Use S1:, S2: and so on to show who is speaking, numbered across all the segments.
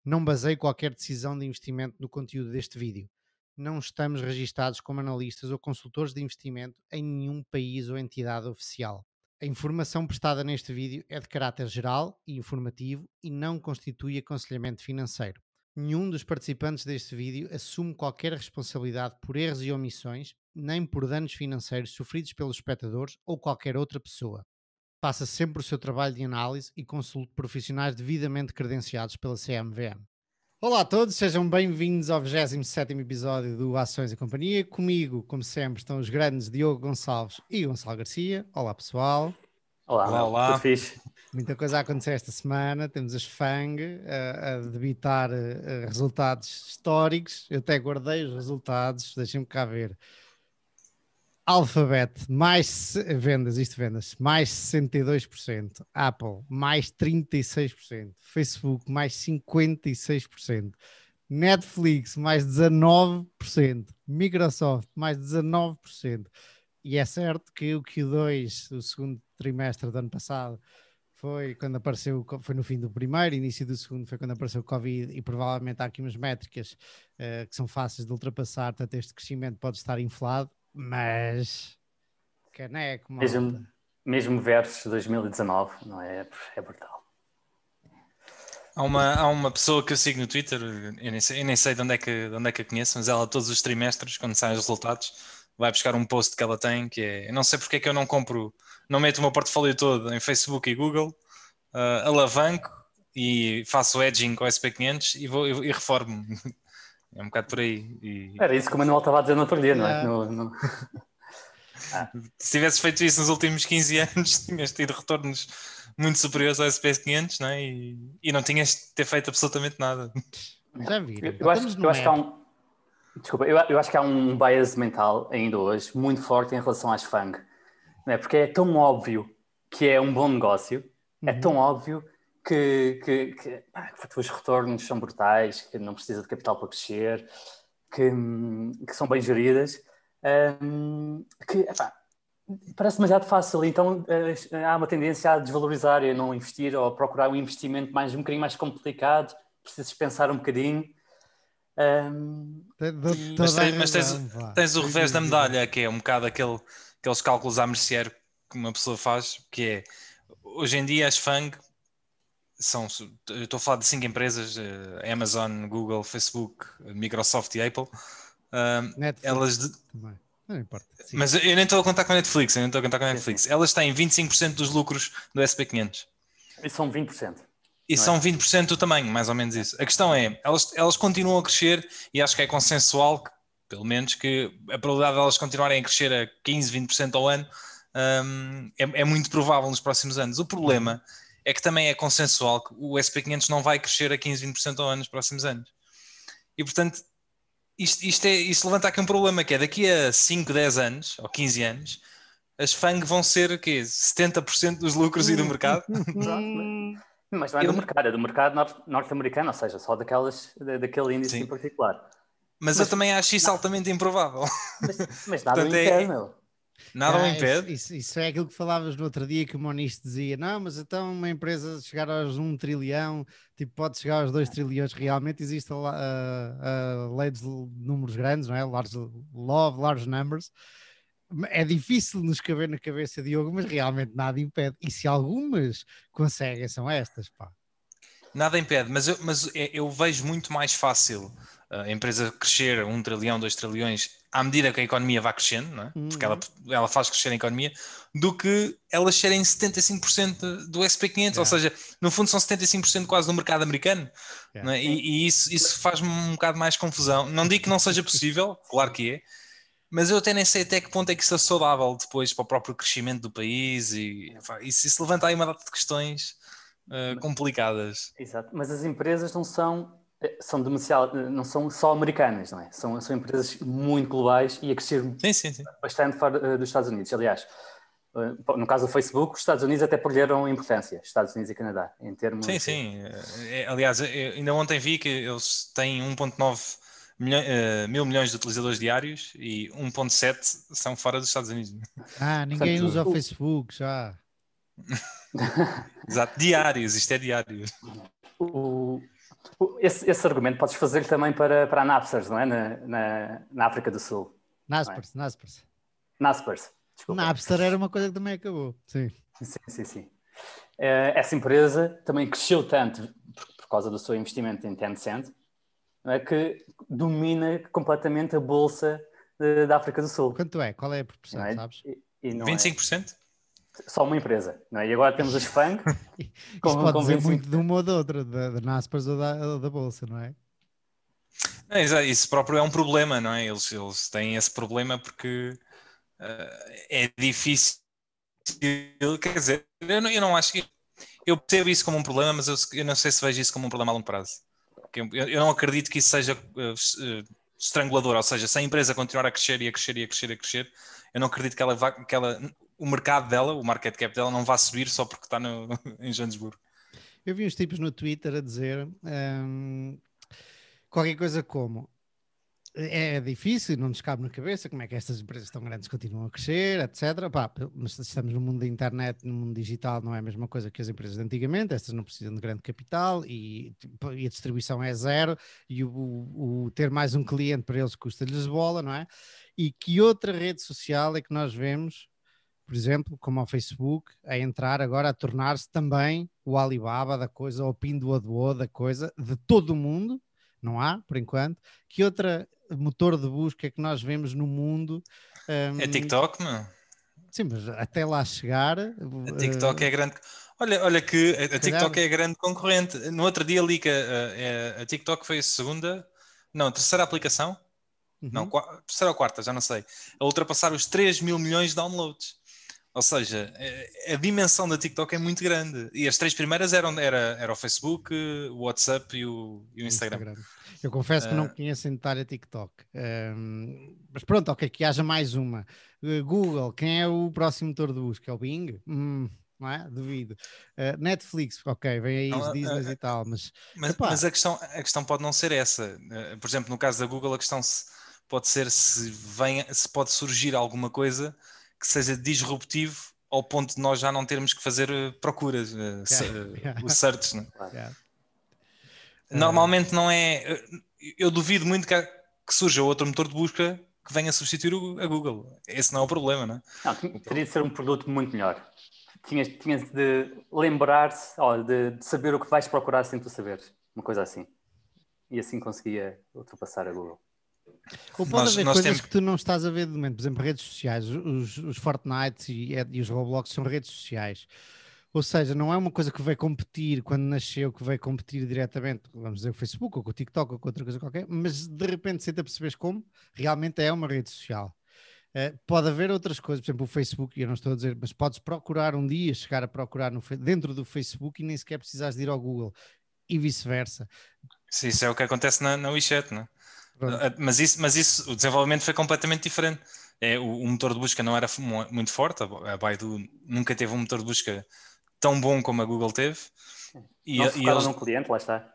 S1: Não baseie qualquer decisão de investimento no conteúdo deste vídeo. Não estamos registados como analistas ou consultores de investimento em nenhum país ou entidade oficial. A informação prestada neste vídeo é de caráter geral e informativo e não constitui aconselhamento financeiro. Nenhum dos participantes deste vídeo assume qualquer responsabilidade por erros e omissões, nem por danos financeiros sofridos pelos espectadores ou qualquer outra pessoa. Faça sempre o seu trabalho de análise e consulte profissionais devidamente credenciados pela CMVM. Olá a todos, sejam bem-vindos ao 27º episódio do Ações e Companhia. Comigo, como sempre, estão os grandes Diogo Gonçalves e Gonçalo Garcia. Olá pessoal.
S2: Olá,
S3: Olá, olá.
S2: tudo fixe?
S1: Muita coisa a acontecer esta semana. Temos as FANG a debitar resultados históricos. Eu até guardei os resultados, deixem-me cá ver. Alphabet, mais vendas, mais 62%, Apple, mais 36%, Facebook, mais 56%, Netflix, mais 19%, Microsoft, mais 19%. E é certo que o Q2, o segundo trimestre do ano passado, foi quando apareceu, foi no fim do primeiro, início do segundo foi quando apareceu o Covid, e provavelmente há aqui umas métricas que são fáceis de ultrapassar, portanto este crescimento pode estar inflado, mas caneco, malta.
S2: Mesmo versus 2019, não é? É brutal.
S3: Há uma pessoa que eu sigo no Twitter, eu nem sei de onde é que a conheço, mas ela todos os trimestres, quando saem os resultados, vai buscar um post que ela tem, que é, eu não sei porque é que eu não meto o meu portfólio todo em Facebook e Google, alavanco e faço edging com o SP500 e reformo. É um bocado por aí.
S2: Era isso que o Manuel estava a dizer no outro dia, não é?
S3: Se tivesse feito isso nos últimos 15 anos, tinhas tido retornos muito superiores ao SP500, não é? E não tinhas de ter feito absolutamente nada.
S1: Já viram?
S2: Eu acho que há um... Desculpa, eu acho que há um bias mental ainda hoje muito forte em relação às FANG, não é? Porque é tão óbvio que é um bom negócio, é tão óbvio que os retornos são brutais, que não precisa de capital para crescer, que são bem geridas, parece demasiado fácil. Então há uma tendência a desvalorizar e a não investir ou a procurar um investimento um bocadinho mais complicado, precisas pensar um bocadinho.
S3: Mas tens o revés da medalha, que é um bocado aqueles cálculos à mercearia que uma pessoa faz, que é, hoje em dia as FANG eu estou a falar de 5 empresas, Amazon, Google, Facebook, Microsoft e Apple.
S1: Também. Não importa. Sim.
S3: Mas eu nem estou a contar com a Netflix. Elas têm 25% dos lucros do SP500.
S2: E são 20%.
S3: E são 20% do tamanho, mais ou menos isso. A questão é, elas continuam a crescer e acho que é consensual, pelo menos, que a probabilidade de elas continuarem a crescer a 15, 20% ao ano é muito provável nos próximos anos. O problema é que também é consensual que o SP500 não vai crescer a 15, 20% ao ano nos próximos anos. E, portanto, isto levanta aqui um problema, que é daqui a 5, 10 anos, ou 15 anos, as FANG vão ser o quê? 70% dos lucros e do mercado?
S2: Mas não é do mercado, é do mercado norte-americano, ou seja, só daquele índice em particular.
S3: Mas eu também acho isso altamente improvável.
S2: Mas nada o impede, meu.
S3: Nada o impede.
S1: Isso é aquilo que falavas no outro dia, que o Moniz dizia, não, mas então uma empresa chegar aos 1 trilhão, tipo, pode chegar aos 2 trilhões, realmente existe a lei dos números grandes, não é? Law of large numbers. É difícil nos caber na cabeça, Diogo, mas realmente nada impede. E se algumas conseguem, são estas, pá.
S3: Nada impede, mas eu vejo muito mais fácil a empresa crescer 1 trilhão, 2 trilhões à medida que a economia vai crescendo, não é? Porque ela faz crescer a economia, do que elas serem 75% do SP500, ou seja, no fundo são 75% quase do mercado americano, não é? E isso faz-me um bocado mais confusão. Não digo que não seja possível, claro que é, mas eu até nem sei até que ponto é que isso é saudável depois para o próprio crescimento do país e isso levanta aí uma data de questões complicadas.
S2: Exato, mas as empresas não são não são só americanas, não é? São empresas muito globais e a crescer bastante fora dos Estados Unidos. Aliás, no caso do Facebook, os Estados Unidos até perderam importância, Estados Unidos e Canadá, em termos...
S3: Sim. Aliás, ainda ontem vi que eles têm 1,9 mil milhões de utilizadores diários e 1,7 são fora dos Estados Unidos.
S1: Ninguém usa o Facebook já.
S3: Exato, diários, isto é diário.
S2: Esse argumento podes fazer também para a Naspers, não é? Na África do Sul.
S1: Naspers.
S2: Naspers, desculpa.
S1: Napster era uma coisa que também acabou, sim.
S2: Sim. Essa empresa também cresceu tanto por causa do seu investimento em Tencent, não é, que domina completamente a bolsa da África do Sul.
S1: Quanto é? Qual é a proporção,
S2: É?
S1: sabes?
S2: E não
S3: 25%?
S2: É só uma empresa, não é? E agora temos os FANG.
S1: Isto pode dizer muito de uma ou da outra, da Naspers ou da bolsa, não é?
S3: Isso próprio é um problema, não é? Eles têm esse problema porque é difícil, quer dizer, eu não acho que... Eu percebo isso como um problema, mas eu não sei se vejo isso como um problema a longo prazo. Eu não acredito que isso seja estrangulador, ou seja, se a empresa continuar a crescer e a crescer e a crescer e a crescer, eu não acredito que o mercado dela, o market cap dela não vá subir só porque está em Joanesburgo.
S1: Eu vi uns tipos no Twitter a dizer qualquer coisa como é difícil, não nos cabe na cabeça como é que estas empresas tão grandes continuam a crescer, etc. Pá, mas estamos no mundo da internet, no mundo digital, não é a mesma coisa que as empresas de antigamente, estas não precisam de grande capital e a distribuição é zero e o ter mais um cliente para eles custa-lhes bola, não é? E que outra rede social é que nós vemos, por exemplo, como o Facebook, a entrar agora, a tornar-se também o Alibaba da coisa, ou o Pinduoduo da coisa, de todo o mundo, não há, por enquanto, que outra motor de busca que nós vemos no mundo.
S3: É TikTok, não?
S1: Sim, mas até lá chegar...
S3: A TikTok é grande... Olha que a TikTok é a grande concorrente. No outro dia li que a TikTok foi a segunda... Não, a terceira aplicação. Não, terceira ou quarta, já não sei. A ultrapassar os 3 mil milhões de downloads. Ou seja, a dimensão da TikTok é muito grande. E as três primeiras era o Facebook, o WhatsApp e o Instagram.
S1: Eu confesso que não conheço em detalhe a TikTok. Mas pronto, ok, que haja mais uma. Google, quem é o próximo motor de busca? É o Bing? Não é? Duvido. Netflix, ok, vem aí os Disney e tal, mas
S3: a questão pode não ser essa. Por exemplo, no caso da Google, a questão pode ser se pode surgir alguma coisa que seja disruptivo ao ponto de nós já não termos que fazer procuras, o search. Né? Normalmente não é... Eu duvido muito que surja outro motor de busca que venha substituir a Google. Esse não é o problema, não é?
S2: Não, teria de ser um produto muito melhor. Tinhas de lembrar-se, de saber o que vais procurar sem tu saberes. Uma coisa assim. E assim conseguia ultrapassar a Google.
S1: Ou pode haver coisas que tu não estás a ver de momento. Por exemplo, redes sociais. Os Fortnite e os Roblox são redes sociais. Ou seja, não é uma coisa que vai competir quando nasceu, que vai competir diretamente, vamos dizer, o Facebook, ou com o TikTok, ou com outra coisa qualquer, mas de repente, sem te perceberes como, realmente é uma rede social. Pode haver outras coisas, por exemplo, o Facebook, eu não estou a dizer, mas podes procurar um dia, chegar a procurar dentro do Facebook e nem sequer precisares de ir ao Google, e vice-versa.
S3: Sim, isso é o que acontece na WeChat, não é? Mas isso, o desenvolvimento foi completamente diferente. O motor de busca não era muito forte, a Baidu nunca teve um motor de busca tão bom como a Google teve.
S2: Não se focaram num cliente, lá está.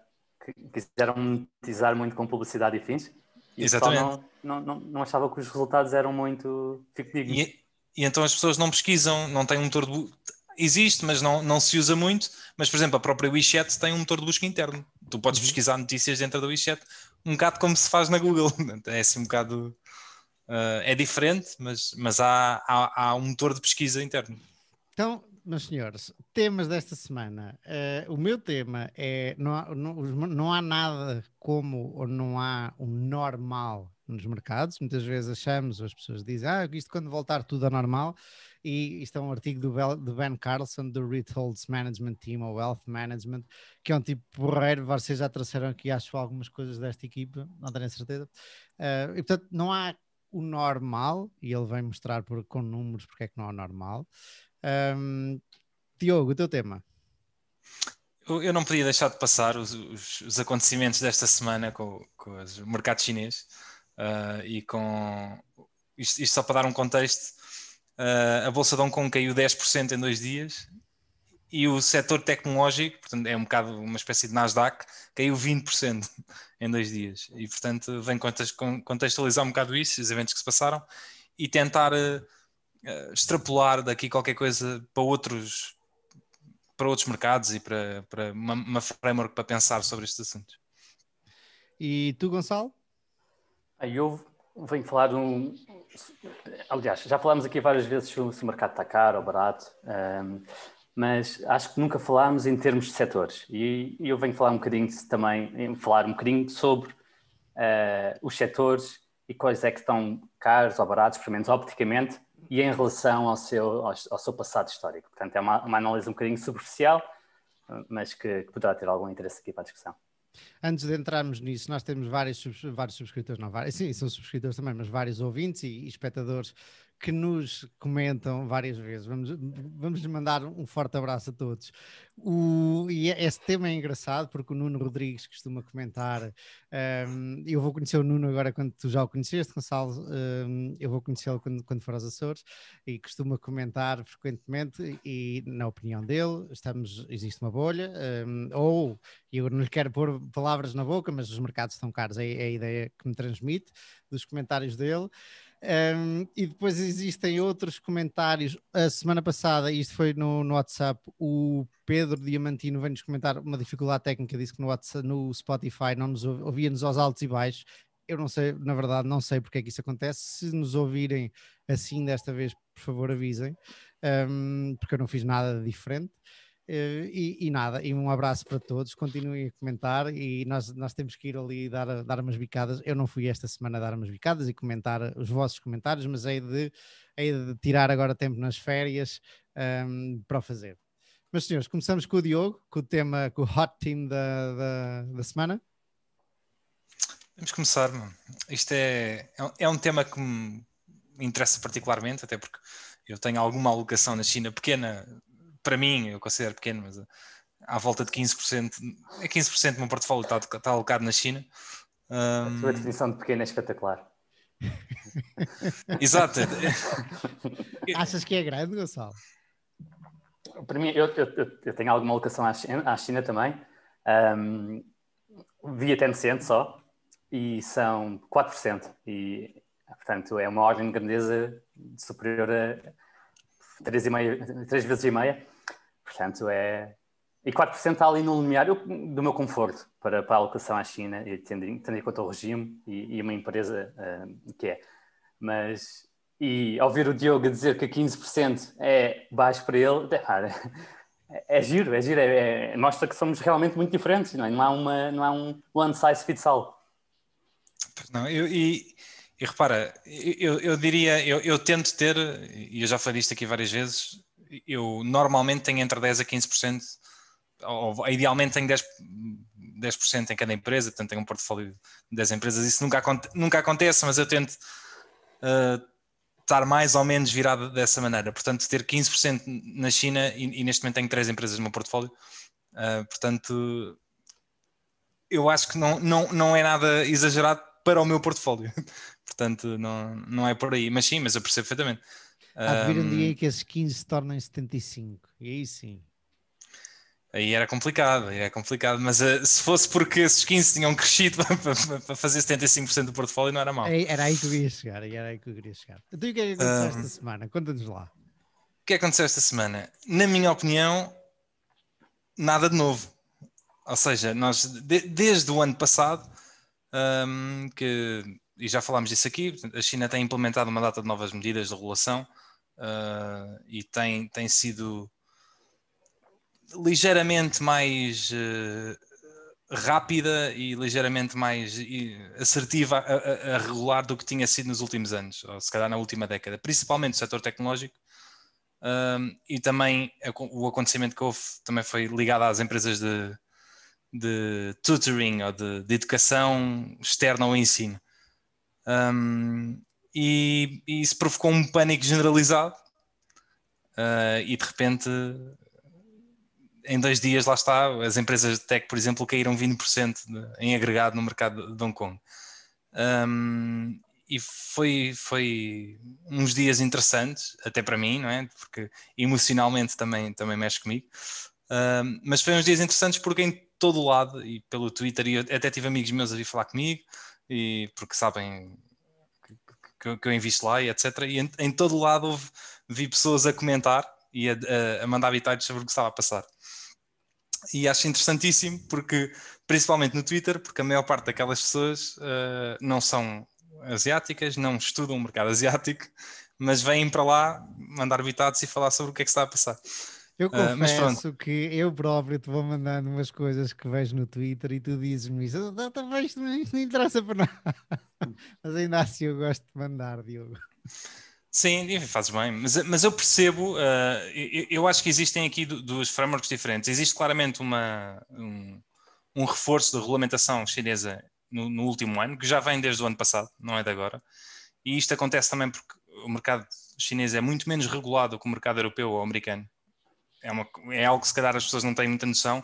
S2: Quiseram monetizar muito com publicidade e fins. E exatamente. O pessoal não achava que os resultados eram muito fictícios.
S3: E então as pessoas não pesquisam, não têm um motor de busca. Existe, mas não se usa muito. Mas, por exemplo, a própria WeChat tem um motor de busca interno. Tu podes pesquisar notícias dentro da WeChat, um bocado como se faz na Google. É assim um bocado... é diferente, mas há um motor de pesquisa interno.
S1: Então, meus senhores, temas desta semana. O meu tema é não há nada como ou não há um normal nos mercados. Muitas vezes achamos, ou as pessoas dizem, isto quando voltar tudo a normal. E isto é um artigo do Ben Carlson, do Ritholtz Management Team, ou Wealth Management, que é um tipo porreiro. Vocês já trouxeram aqui, acho, algumas coisas desta equipa, não tenho certeza. E portanto, não há o normal, e ele vem mostrar com números porque é que não há normal. Diogo, o teu tema?
S3: Eu não podia deixar de passar os acontecimentos desta semana com o mercado chinês e com isto só para dar um contexto. A Bolsa de Hong Kong caiu 10% em 2 dias e o setor tecnológico, portanto, é um bocado uma espécie de Nasdaq, caiu 20% em 2 dias. E, portanto, vem contextualizar um bocado isso, os eventos que se passaram, e tentar extrapolar daqui qualquer coisa para outros para outros mercados e para uma framework para pensar sobre estes assuntos.
S1: E tu, Gonçalo?
S2: Eu venho falar de aliás, já falámos aqui várias vezes se o mercado está caro ou barato, mas acho que nunca falámos em termos de setores. E eu venho falar um bocadinho também, falar um bocadinho sobre os setores e quais é que estão caros ou baratos, pelo menos opticamente, e em relação ao seu passado histórico. Portanto, é uma análise um bocadinho superficial, mas que poderá ter algum interesse aqui para a discussão.
S1: Antes de entrarmos nisso, nós temos vários subscritores, não vários, sim, são subscritores também, mas vários ouvintes e espectadores que nos comentam várias vezes. Vamos mandar um forte abraço a todos. E esse tema é engraçado porque o Nuno Rodrigues costuma comentar. Eu vou conhecer o Nuno agora quando tu já o conheceste, Gonçalo. Eu vou conhecê-lo quando for aos Açores e costuma comentar frequentemente. E, na opinião dele, existe uma bolha, e eu não lhe quero pôr palavras na boca, mas os mercados estão caros, é a ideia que me transmite dos comentários dele. E depois existem outros comentários. A semana passada, isto foi no WhatsApp, o Pedro Diamantino veio-nos comentar uma dificuldade técnica, disse que no Spotify não nos ouvia-nos aos altos e baixos. Eu não sei, na verdade, não sei porque é que isso acontece. Se nos ouvirem assim desta vez, por favor, avisem, porque eu não fiz nada de diferente. E nada, e um abraço para todos, continuem a comentar e nós temos que ir ali dar umas bicadas. Eu não fui esta semana dar umas bicadas e comentar os vossos comentários, mas hei de tirar agora tempo nas férias para o fazer. Mas senhores, começamos com o Diogo, com o tema, com o hot team da semana.
S3: Vamos começar, mano. Isto é um tema que me interessa particularmente, até porque eu tenho alguma alocação na China pequena. Para mim, eu considero pequeno, mas à volta de 15%, 15% do meu portfólio está alocado na China.
S2: A tua definição de pequeno é espetacular.
S3: Exato.
S1: Achas que é grande, Gonçalo?
S2: Para mim, eu tenho alguma alocação à China também. Via Tencent só, e são 4%. E, portanto, é uma ordem de grandeza superior a 3 vezes e meia. Portanto, e 4% está ali no limiar do meu conforto para a alocação à China, tendo em conta o regime e uma empresa que é. Mas, e ao ver o Diogo dizer que 15% é baixo para ele, é giro, mostra que somos realmente muito diferentes, não é? Não há um one size fits all.
S3: Não, e repara, eu diria, eu tento ter, e eu já falei disto aqui várias vezes, eu normalmente tenho entre 10% a 15%, ou idealmente tenho 10% em cada empresa, portanto tenho um portfólio de 10 empresas, isso nunca acontece, mas eu tento estar mais ou menos virado dessa maneira, portanto ter 15% na China e neste momento tenho 3 empresas no meu portfólio, portanto eu acho que não é nada exagerado para o meu portfólio, portanto não é por aí, mas sim, mas eu percebo perfeitamente.
S1: Há de vir um dia que esses 15 se tornem 75, e aí sim.
S3: Aí era complicado, mas se fosse porque esses 15 tinham crescido para fazer 75% do portfólio, não era mau.
S1: Era aí que eu queria chegar, Então o que é que aconteceu esta semana? Conta-nos lá.
S3: O que aconteceu esta semana? Na minha opinião, nada de novo. Ou seja, nós desde o ano passado, e já falámos disso aqui, a China tem implementado uma data de novas medidas de regulação e tem sido ligeiramente mais rápida e ligeiramente mais assertiva a regular do que tinha sido nos últimos anos, ou se calhar na última década, principalmente no setor tecnológico. E também o acontecimento que houve também foi ligado às empresas de tutoring ou de educação externa ao ensino. E isso provocou um pânico generalizado e de repente em 2 dias lá está, as empresas de tech, por exemplo, caíram 20% em agregado no mercado de Hong Kong. E foi uns dias interessantes, até para mim, não é? Porque emocionalmente também mexe comigo. Mas foi uns dias interessantes porque em todo o lado, e pelo Twitter, e eu até tive amigos meus a vir falar comigo, e porque sabem que eu invisto lá e etc. E em todo o lado vi pessoas a comentar e a mandar bitados sobre o que estava a passar. E acho interessantíssimo, porque, principalmente no Twitter, porque a maior parte daquelas pessoas não são asiáticas, não estudam o mercado asiático, mas vêm para lá mandar bitados e falar sobre o que é que está a passar.
S1: Eu
S3: Mas pronto.
S1: confesso que eu próprio te vou mandando umas coisas que vejo no Twitter e tu dizes-me isso. Isto não interessa para nada. Mas ainda assim eu gosto de mandar, Diogo.
S3: Sim, enfim, fazes bem, mas eu percebo, eu acho que existem aqui duas frameworks diferentes. Existe claramente um reforço da regulamentação chinesa no último ano, que já vem desde o ano passado, não é de agora. E isto acontece também porque o mercado chinês é muito menos regulado que o mercado europeu ou americano. É algo que se calhar as pessoas não têm muita noção.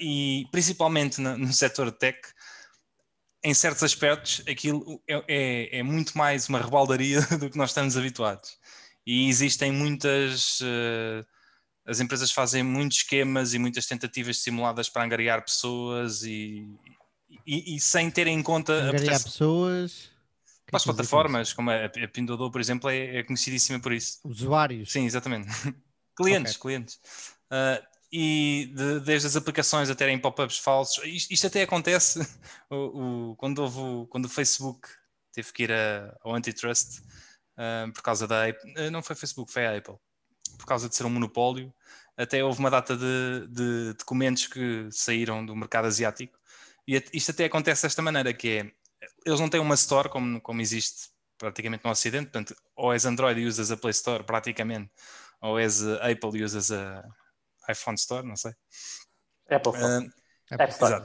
S3: E principalmente no setor de tech, em certos aspectos, aquilo é muito mais uma rebaldaria do que nós estamos habituados. E existem muitas... as empresas fazem muitos esquemas e muitas tentativas simuladas para angariar pessoas e sem terem em conta...
S1: Angariar pessoas...
S3: Para as plataformas, como a Pinduoduo, por exemplo, é conhecidíssima por isso.
S1: Usuários.
S3: Sim, exatamente. Clientes. E desde as aplicações a terem pop-ups falsos, isto até acontece quando o Facebook teve que ir ao antitrust por causa da Apple. Não foi Facebook, foi a Apple. Por causa de ser um monopólio, até houve uma data de documentos que saíram do mercado asiático. E isto até acontece desta maneira, que é, eles não têm uma store como existe praticamente no Ocidente, portanto, ou és Android e usas a Play Store praticamente, ou és Apple e usas a iPhone Store, não sei.
S2: Apple Store. App Store.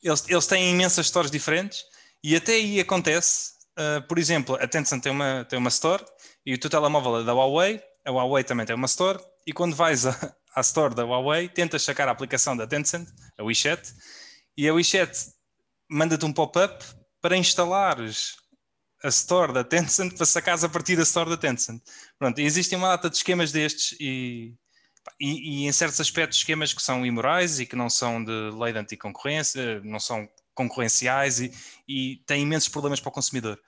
S3: Exato. Eles têm imensas stores diferentes e até aí acontece, por exemplo, a Tencent tem uma store e o teu telemóvel é da Huawei, a Huawei também tem uma store e quando vais à store da Huawei, tentas sacar a aplicação da Tencent, a WeChat, e a WeChat manda-te um pop-up para instalares a store da Tencent para sacares a partir da store da Tencent. Pronto, existem uma data de esquemas destes e em certos aspectos esquemas que são imorais e que não são de lei de anticoncorrência, não são concorrenciais e têm imensos problemas para o consumidor.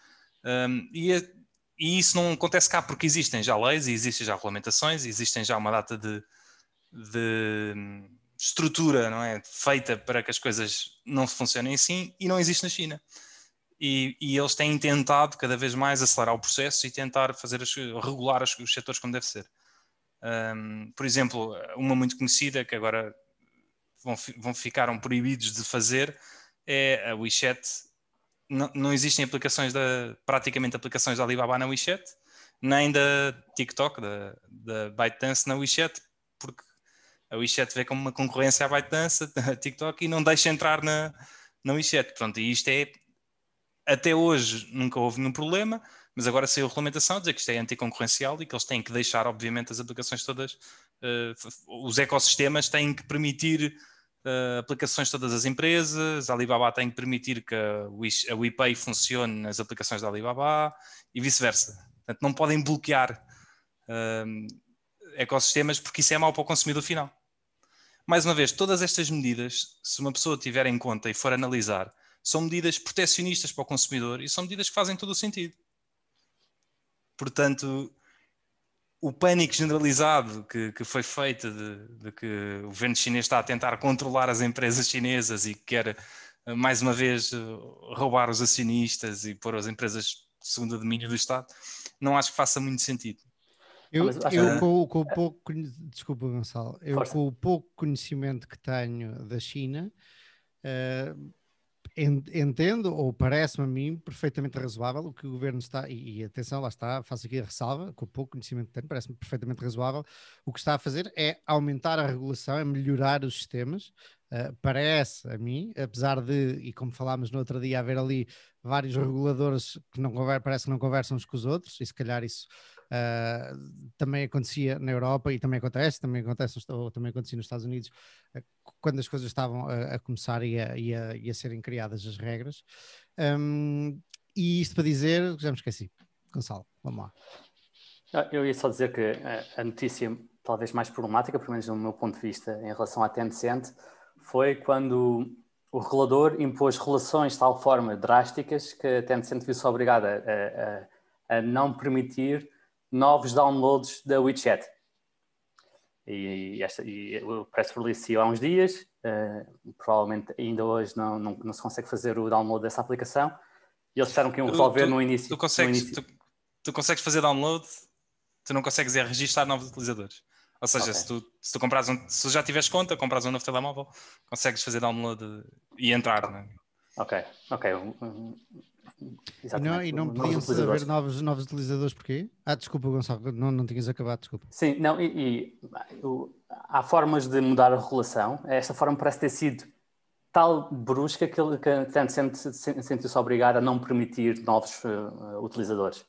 S3: E isso não acontece cá porque existem já leis e existem já regulamentações e existem já uma data de estrutura, não é, feita para que as coisas não funcionem assim e não existe na China. E eles têm tentado cada vez mais acelerar o processo e tentar regular os setores como deve ser. Por exemplo, uma muito conhecida que agora ficaram proibidos de fazer é a WeChat. Não existem praticamente aplicações da Alibaba na WeChat, nem da TikTok, da ByteDance na WeChat, porque a WeChat vê como uma concorrência à ByteDance, a TikTok, e não deixa entrar na WeChat. Pronto, e isto até hoje nunca houve nenhum problema, mas agora saiu a regulamentação a dizer que isto é anticoncorrencial e que eles têm que deixar, obviamente, as aplicações todas, os ecossistemas têm que permitir aplicações de todas as empresas, a Alibaba tem que permitir que a WePay funcione nas aplicações da Alibaba e vice-versa. Portanto, não podem bloquear ecossistemas porque isso é mau para o consumidor final. Mais uma vez, todas estas medidas, se uma pessoa tiver em conta e for analisar, são medidas protecionistas para o consumidor e são medidas que fazem todo o sentido. Portanto, o pânico generalizado que foi feito de que o governo chinês está a tentar controlar as empresas chinesas e quer, mais uma vez, roubar os acionistas e pôr as empresas de segundo domínio do Estado, não acho que faça muito sentido.
S1: Com o pouco... Desculpa, Gonçalo. Com o pouco conhecimento que tenho da China... entendo, ou parece-me a mim, perfeitamente razoável o que o governo está, e atenção, lá está, faço aqui a ressalva, com o pouco conhecimento que tenho, parece-me perfeitamente razoável. O que está a fazer é aumentar a regulação, é melhorar os sistemas. Parece a mim, apesar de, e como falámos no outro dia, haver ali vários reguladores que parece que não conversam uns com os outros, e se calhar isso também acontecia na Europa e também acontece ou também acontecia nos Estados Unidos, quando as coisas estavam a começar e a serem criadas as regras. E isto para dizer, já me esqueci. Gonçalo, vamos lá.
S2: Eu ia só dizer que a notícia talvez mais problemática, pelo menos do meu ponto de vista, em relação à Tencent, foi quando o regulador impôs relações de tal forma drásticas que a Tencent viu-se obrigada a não permitir novos downloads da WeChat. E o press release saiu há uns dias, provavelmente ainda hoje não se consegue fazer o download dessa aplicação, e eles disseram que iam resolver no início.
S3: Tu consegues fazer download, tu não consegues registrar novos utilizadores. Ou seja, se tu compras se já tiveres conta, compras um novo telemóvel, consegues fazer download e entrar. Né?
S2: Ok.
S1: E não podiam haver novos utilizadores porquê? Desculpa, Gonçalo, não tinhas acabado, desculpa.
S2: Sim, não, há formas de mudar a regulação. Esta forma parece ter sido tal brusca que ele sentiu-se obrigar a não permitir novos utilizadores.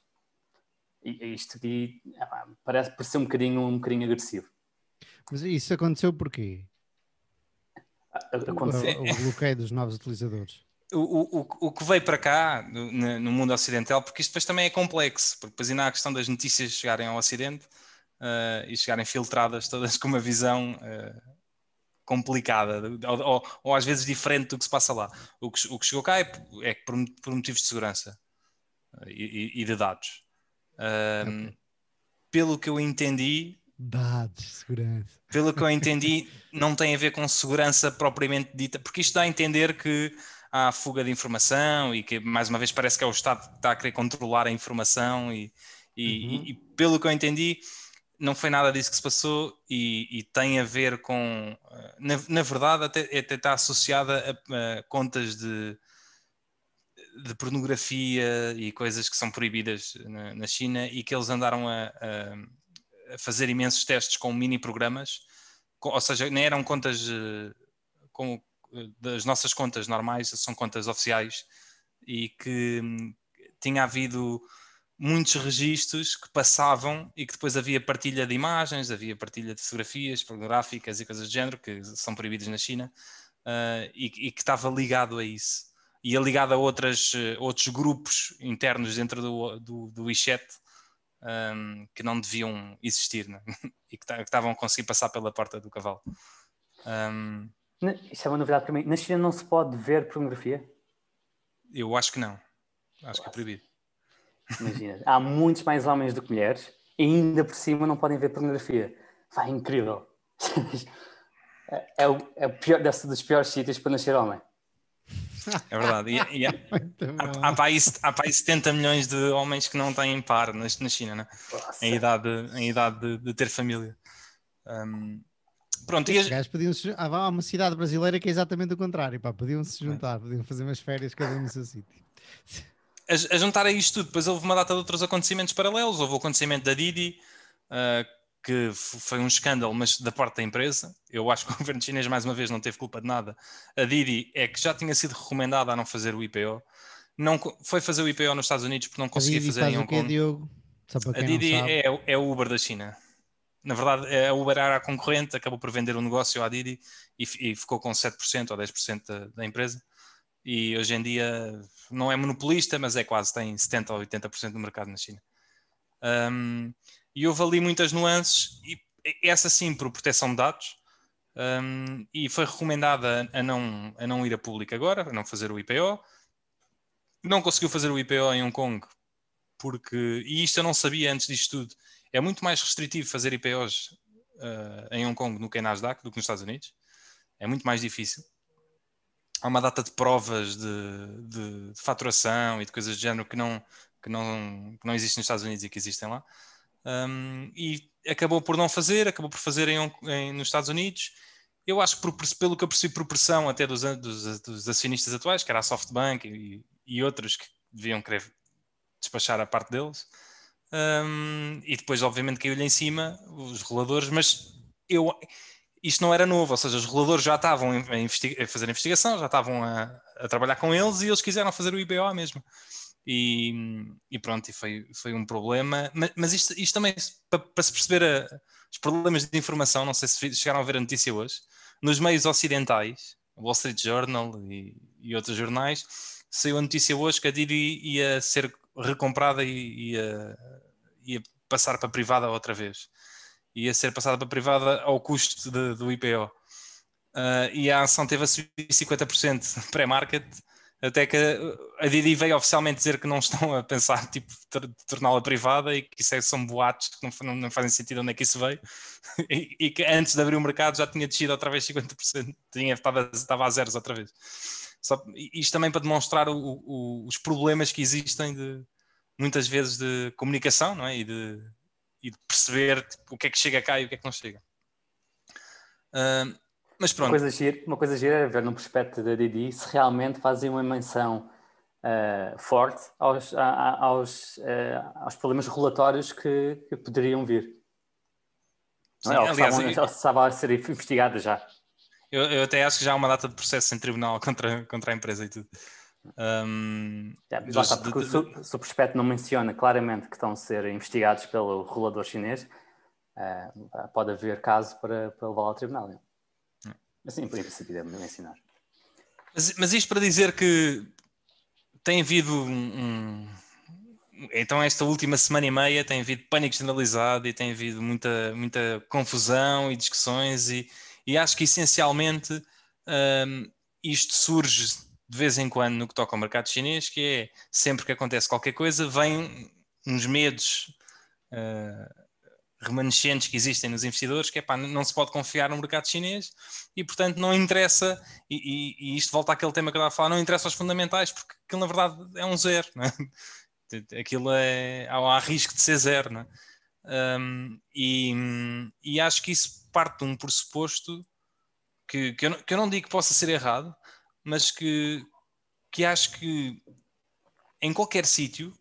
S2: E isto aqui parece ser um bocadinho agressivo.
S1: Mas isso aconteceu porquê? O bloqueio dos novos utilizadores.
S3: O que veio para cá no mundo ocidental, porque isto depois também é complexo, porque depois ainda há a questão das notícias chegarem ao Ocidente e chegarem filtradas todas com uma visão complicada ou às vezes diferente do que se passa lá. O que chegou cá é por motivos de segurança e de dados. Okay. Pelo que eu entendi,
S1: dados, segurança.
S3: Pelo que eu entendi, não tem a ver com segurança propriamente dita, porque isto dá a entender que há fuga de informação e que, mais uma vez, parece que é o Estado que está a querer controlar a informação e pelo que eu entendi, não foi nada disso que se passou e tem a ver com... Na verdade, até está associada a contas de pornografia e coisas que são proibidas na China e que eles andaram a fazer imensos testes com mini-programas, ou seja, nem eram contas das nossas contas normais, são contas oficiais, e que tinha havido muitos registros que passavam e que depois havia partilha de imagens, havia partilha de fotografias pornográficas e coisas do género, que são proibidas na China, e que estava ligado a isso. E é ligado a outros grupos internos dentro do WeChat, que não deviam existir, né? E que estavam a conseguir passar pela porta do cavalo.
S2: Isso é uma novidade para mim. Na China não se pode ver pornografia?
S3: Eu acho que não. Acho que é proibido.
S2: Imagina, há muitos mais homens do que mulheres e ainda por cima não podem ver pornografia. Vai, incrível. É o pior, deve ser dos piores sítios para nascer homem.
S3: É verdade. Há para aí 70 milhões de homens que não têm par na China, né? Em idade de ter família. Pronto.
S1: Há uma cidade brasileira que é exatamente o contrário. Podiam se juntar, podiam fazer umas férias cada um no seu sítio.
S3: A juntar a isto tudo, depois houve uma data de outros acontecimentos paralelos. Houve o acontecimento da Didi, que foi um escândalo, mas da parte da empresa. Eu acho que o governo chinês, mais uma vez, não teve culpa de nada. A Didi é que já tinha sido recomendada a não fazer o IPO. Não foi fazer o IPO nos Estados Unidos porque não conseguia fazer em Hong Kong.
S1: Diogo?
S3: A Didi é o Uber da China. Na verdade, a Uber era a concorrente, acabou por vender o negócio à Didi e ficou com 7% ou 10% da empresa. E hoje em dia não é monopolista, mas é quase, tem 70% ou 80% do mercado na China. E houve ali muitas nuances, e essa sim por proteção de dados, e foi recomendada a não ir a público agora, a não fazer o IPO. Não conseguiu fazer o IPO em Hong Kong, e isto eu não sabia antes disto tudo, é muito mais restritivo fazer IPOs em Hong Kong do que em Nasdaq, do que nos Estados Unidos. É muito mais difícil. Há uma data de provas de faturação e de coisas do género que não existem nos Estados Unidos e que existem lá. E acabou por não fazer, acabou por fazer nos Estados Unidos. Eu acho que pelo que eu percebi, por pressão até dos acionistas atuais, que era a SoftBank e outros que deviam querer despachar a parte deles. E depois obviamente caiu-lhe em cima os reguladores, mas isto não era novo, ou seja, os reguladores já estavam a fazer a investigação, já estavam a trabalhar com eles e eles quiseram fazer o IPO mesmo. E pronto, foi um problema. Mas isto também, para se perceber os problemas de informação, não sei se chegaram a ver a notícia hoje, nos meios ocidentais, Wall Street Journal e outros jornais, saiu a notícia hoje que a Didi ia ser recomprada e ia passar para privada outra vez. Ia ser passada para privada ao custo do IPO. E a ação teve a subir 50% pré-market até que a Didi veio oficialmente dizer que não estão a pensar tipo, torná-la privada e que isso são boatos que não fazem sentido onde é que isso veio e que antes de abrir o mercado já tinha descido outra vez 50%, estava a zeros outra vez. Isto também para demonstrar os problemas que existem muitas vezes de comunicação, não é? E de perceber tipo, o que é que chega cá e o que é que não chega. Mas pronto.
S2: Uma coisa gira é ver no prospecto da Didi se realmente fazem uma menção forte aos problemas regulatórios que poderiam vir. Sim, não é? Aliás, estava a ser investigado já.
S3: Eu até acho que já há uma data de processo em tribunal contra a empresa e tudo.
S2: Se o prospecto não menciona claramente que estão a ser investigados pelo regulador chinês, pode haver caso para levá-lo ao tribunal. Não? Assim, por princípio, deve mencionar.
S3: Mas isto para dizer que tem havido então esta última semana e meia tem havido pânico generalizado e tem havido muita confusão e discussões e acho que essencialmente isto surge de vez em quando no que toca ao mercado chinês, que é sempre que acontece qualquer coisa vem uns medos remanescentes que existem nos investidores, que é pá, não se pode confiar no mercado chinês e portanto não interessa, e isto volta àquele tema que eu estava a falar, não interessa aos fundamentais porque aquilo na verdade é um zero, não é? Aquilo há risco de ser zero, não é? E acho que isso parte de um pressuposto que eu não digo que possa ser errado, mas que acho que em qualquer sítio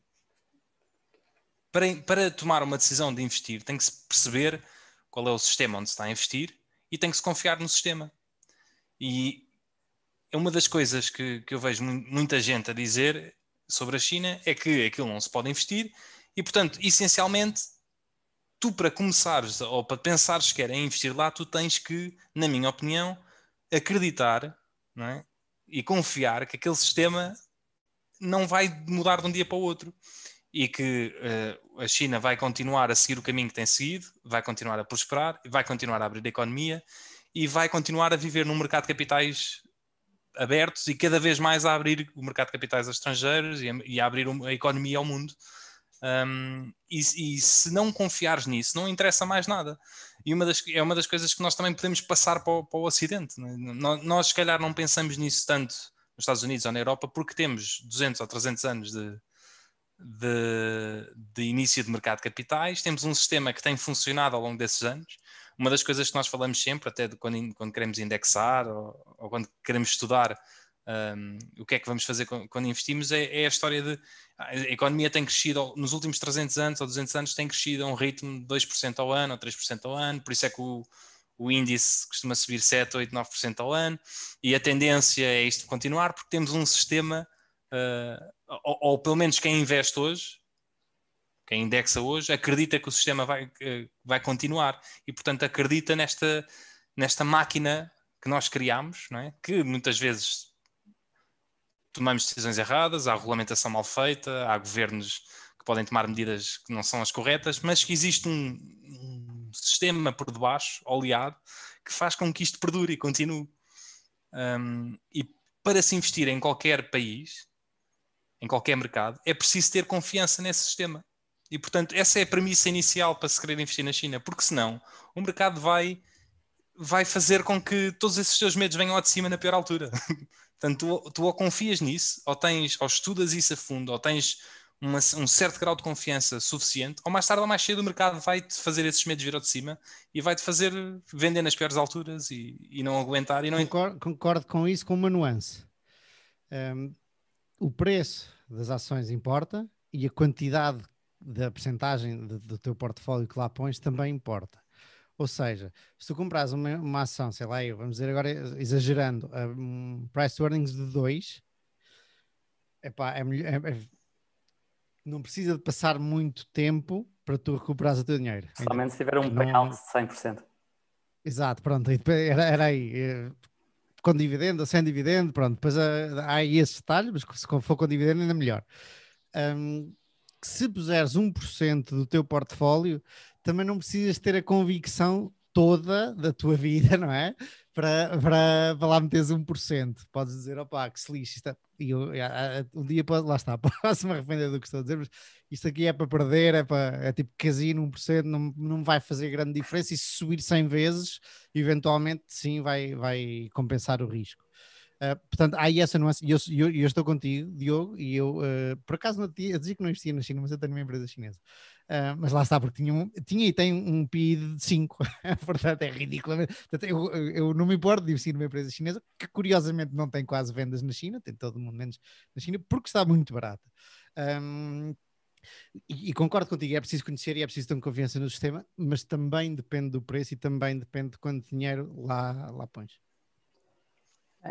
S3: para tomar uma decisão de investir tem que se perceber qual é o sistema onde se está a investir e tem que se confiar no sistema. E é uma das coisas que eu vejo muita gente a dizer sobre a China é que aquilo não se pode investir e, portanto, essencialmente, tu para começares ou para pensares que em investir lá, tu tens que, na minha opinião, acreditar, não é? E confiar que aquele sistema não vai mudar de um dia para o outro e que a China vai continuar a seguir o caminho que tem seguido, vai continuar a prosperar, vai continuar a abrir a economia e vai continuar a viver num mercado de capitais abertos e cada vez mais a abrir o mercado de capitais a estrangeiros e a abrir a economia ao mundo. E se não confiares nisso, não interessa mais nada. E é uma das coisas que nós também podemos passar para o Ocidente. Nós, se calhar, não pensamos nisso tanto nos Estados Unidos ou na Europa porque temos 200 ou 300 anos de início de mercado de capitais, temos um sistema que tem funcionado ao longo desses anos. Uma das coisas que nós falamos sempre, até quando queremos indexar ou quando queremos estudar o que é que vamos fazer quando investimos, é a história de a economia tem crescido nos últimos 300 anos ou 200 anos, tem crescido a um ritmo de 2% ao ano ou 3% ao ano, por isso é que o índice costuma subir 7, 8, 9% ao ano e a tendência é isto continuar porque temos um sistema ou pelo menos quem investe hoje, quem indexa hoje, acredita que o sistema vai continuar e, portanto, acredita nesta máquina que nós criamos, não é? Que muitas vezes tomamos decisões erradas, há regulamentação mal feita, há governos que podem tomar medidas que não são as corretas, mas que existe um sistema por debaixo, oleado, que faz com que isto perdure e continue. E para se investir em qualquer país, em qualquer mercado, é preciso ter confiança nesse sistema. E, portanto, essa é a premissa inicial para se querer investir na China, porque senão o mercado vai fazer com que todos esses teus medos venham ao de cima na pior altura. Portanto, tu ou confias nisso, ou estudas isso a fundo, ou tens um certo grau de confiança suficiente, ou mais tarde ou mais cedo o mercado vai-te fazer esses medos vir ao de cima e vai-te fazer vender nas piores alturas e não aguentar. E não...
S1: Concordo com isso com uma nuance. O preço das ações importa e a quantidade da percentagem do teu portfólio que lá pões também importa. Ou seja, se tu compras uma ação, sei lá, vamos dizer agora exagerando, um price to earnings de 2, não precisa de passar muito tempo para tu recuperares o teu dinheiro.
S2: Somente se tiver um payout de 100%.
S1: Exato, pronto, era aí. Com dividendo ou sem dividendo, pronto, depois há aí esses detalhes, mas se for com dividendo ainda melhor. Se puseres 1% do teu portfólio, também não precisas ter a convicção toda da tua vida, não é? Para lá meteres 1%. Podes dizer, opá, que se lixe, e um dia lá está, posso-me arrepender do que estou a dizer, mas isto aqui é para perder, é tipo casino 1%, não vai fazer grande diferença, e se subir 100 vezes, eventualmente sim vai compensar o risco. Portanto, há aí essa nuance, e eu estou contigo, Diogo, e eu por acaso eu dizia que não investia na China, mas eu tenho uma empresa chinesa. Mas lá está, porque tinha e tem um PI de 5, portanto é ridiculamente. Portanto, eu não me importo de investir numa empresa chinesa, que curiosamente não tem quase vendas na China, tem todo mundo menos na China, porque está muito barata. E concordo contigo, é preciso conhecer e é preciso ter confiança no sistema, mas também depende do preço e também depende de quanto dinheiro lá pões.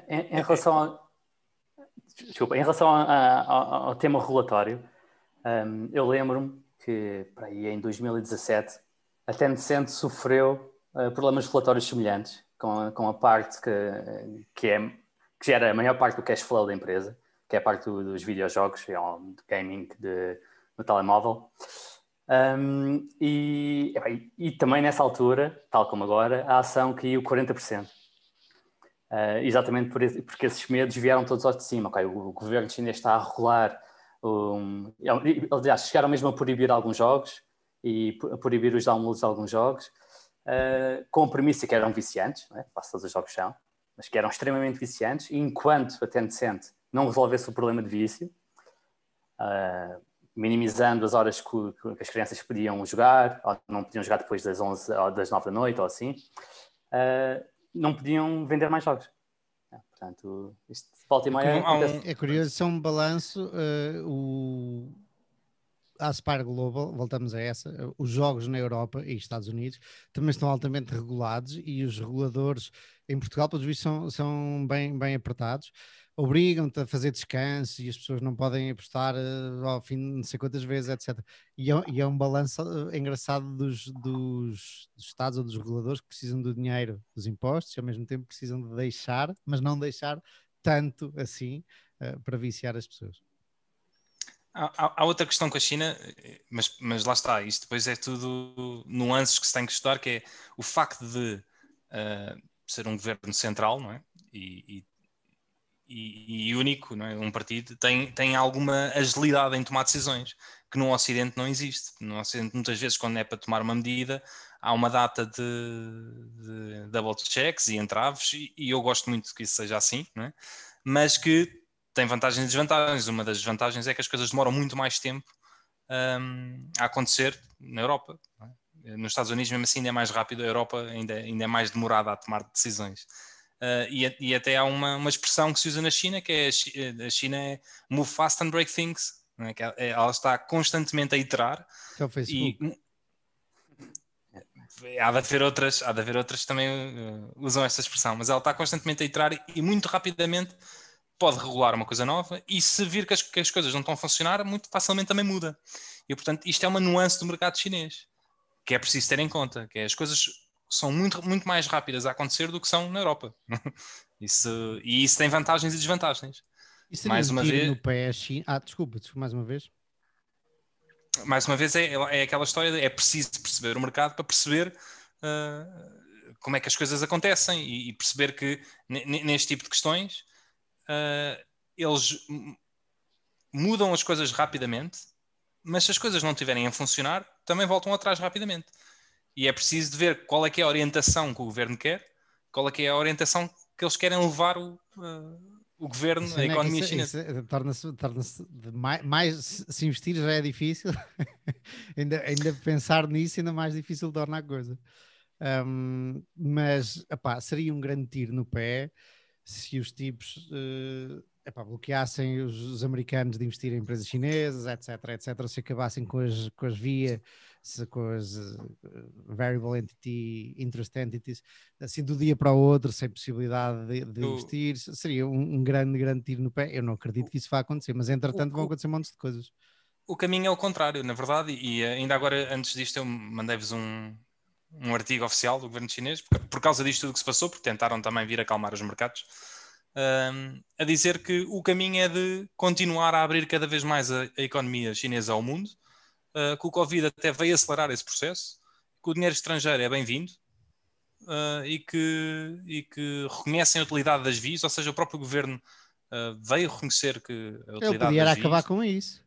S2: Em relação ao tema regulatório, eu lembro-me que para aí em 2017 a Tencent sofreu problemas regulatórios semelhantes com a parte que gera a maior parte do cash flow da empresa, que é a parte dos videojogos, do gaming no telemóvel. E também nessa altura, tal como agora, a ação caiu 40%. Exatamente porque esses medos vieram todos ao de cima. Okay? O governo chinês está a regular, aliás, chegaram mesmo a proibir alguns jogos e a proibir os downloads de alguns jogos, com a premissa que eram viciantes, não é? Quase todos os jogos são, mas que eram extremamente viciantes, e enquanto a Tencent não resolvesse o problema de vício, minimizando as horas que as crianças podiam jogar, ou não podiam jogar depois das 11 ou das 9 da noite, ou assim, não podiam vender mais jogos. Portanto, isto volta e meia...
S1: É curioso, isso é um balanço. A Aspire Global, voltamos a essa, os jogos na Europa e Estados Unidos também estão altamente regulados, e os reguladores em Portugal, pelos vistos, são bem apertados, obrigam-te a fazer descanso e as pessoas não podem apostar ao fim de não sei quantas vezes, etc. E é um balanço engraçado dos Estados ou dos reguladores, que precisam do dinheiro dos impostos e ao mesmo tempo precisam de deixar, mas não deixar tanto assim para viciar as pessoas.
S3: Há outra questão com a China, mas lá está, isto depois é tudo nuances que se tem que estudar, que é o facto de ser um governo central, não é? E único, não é? Um partido tem alguma agilidade em tomar decisões, que no Ocidente não existe. No Ocidente, muitas vezes, quando é para tomar uma medida, há uma data de double checks e entraves, e eu gosto muito que isso seja assim, não é? Mas que tem vantagens e desvantagens. Uma das vantagens é que as coisas demoram muito mais tempo a acontecer na Europa. Não é? Nos Estados Unidos, mesmo assim, ainda é mais rápido. A Europa ainda é mais demorada a tomar decisões. E até há uma expressão que se usa na China, que é a China é move fast and break things. Não é? Que ela está constantemente a iterar.
S1: É o Facebook.
S3: Há de haver outras que também usam esta expressão, mas ela está constantemente a iterar e muito rapidamente pode regular uma coisa nova, e se vir que as coisas não estão a funcionar, muito facilmente também muda. E, portanto, isto é uma nuance do mercado chinês, que é preciso ter em conta, que as coisas são muito, muito mais rápidas a acontecer do que são na Europa. E isso tem vantagens e desvantagens.
S1: Isso mais uma vez... no pé, China... desculpa, mais uma vez.
S3: Mais uma vez é aquela história de é preciso perceber o mercado para perceber como é que as coisas acontecem e perceber que neste tipo de questões eles mudam as coisas rapidamente, mas se as coisas não estiverem a funcionar, também voltam atrás rapidamente. E é preciso de ver qual é que é a orientação que o governo quer, qual é que é a orientação que eles querem levar o governo, a economia chinesa.
S1: Torna-se mais, se investir já é difícil, ainda pensar nisso ainda mais difícil torna a coisa. Mas seria um grande tiro no pé se os tipos bloqueassem os americanos de investir em empresas chinesas, etc, se acabassem com as VIA, com as Variable Entity, Interest Entities, assim do dia para o outro, sem possibilidade de investir, seria um grande tiro no pé. Eu não acredito que isso vá acontecer, mas entretanto vão acontecer um monte de coisas.
S3: O caminho é o contrário, na verdade, e ainda agora, antes disto, eu mandei-vos um artigo oficial do governo chinês, por causa disto tudo que se passou, porque tentaram também vir acalmar os mercados, a dizer que o caminho é de continuar a abrir cada vez mais a economia chinesa ao mundo, que o Covid até veio acelerar esse processo, que o dinheiro estrangeiro é bem-vindo, e que reconhecem a utilidade das VIs, ou seja, o próprio governo veio reconhecer que a
S1: Ele
S3: utilidade
S1: podia
S3: das
S1: acabar
S3: VIs...
S1: com isso.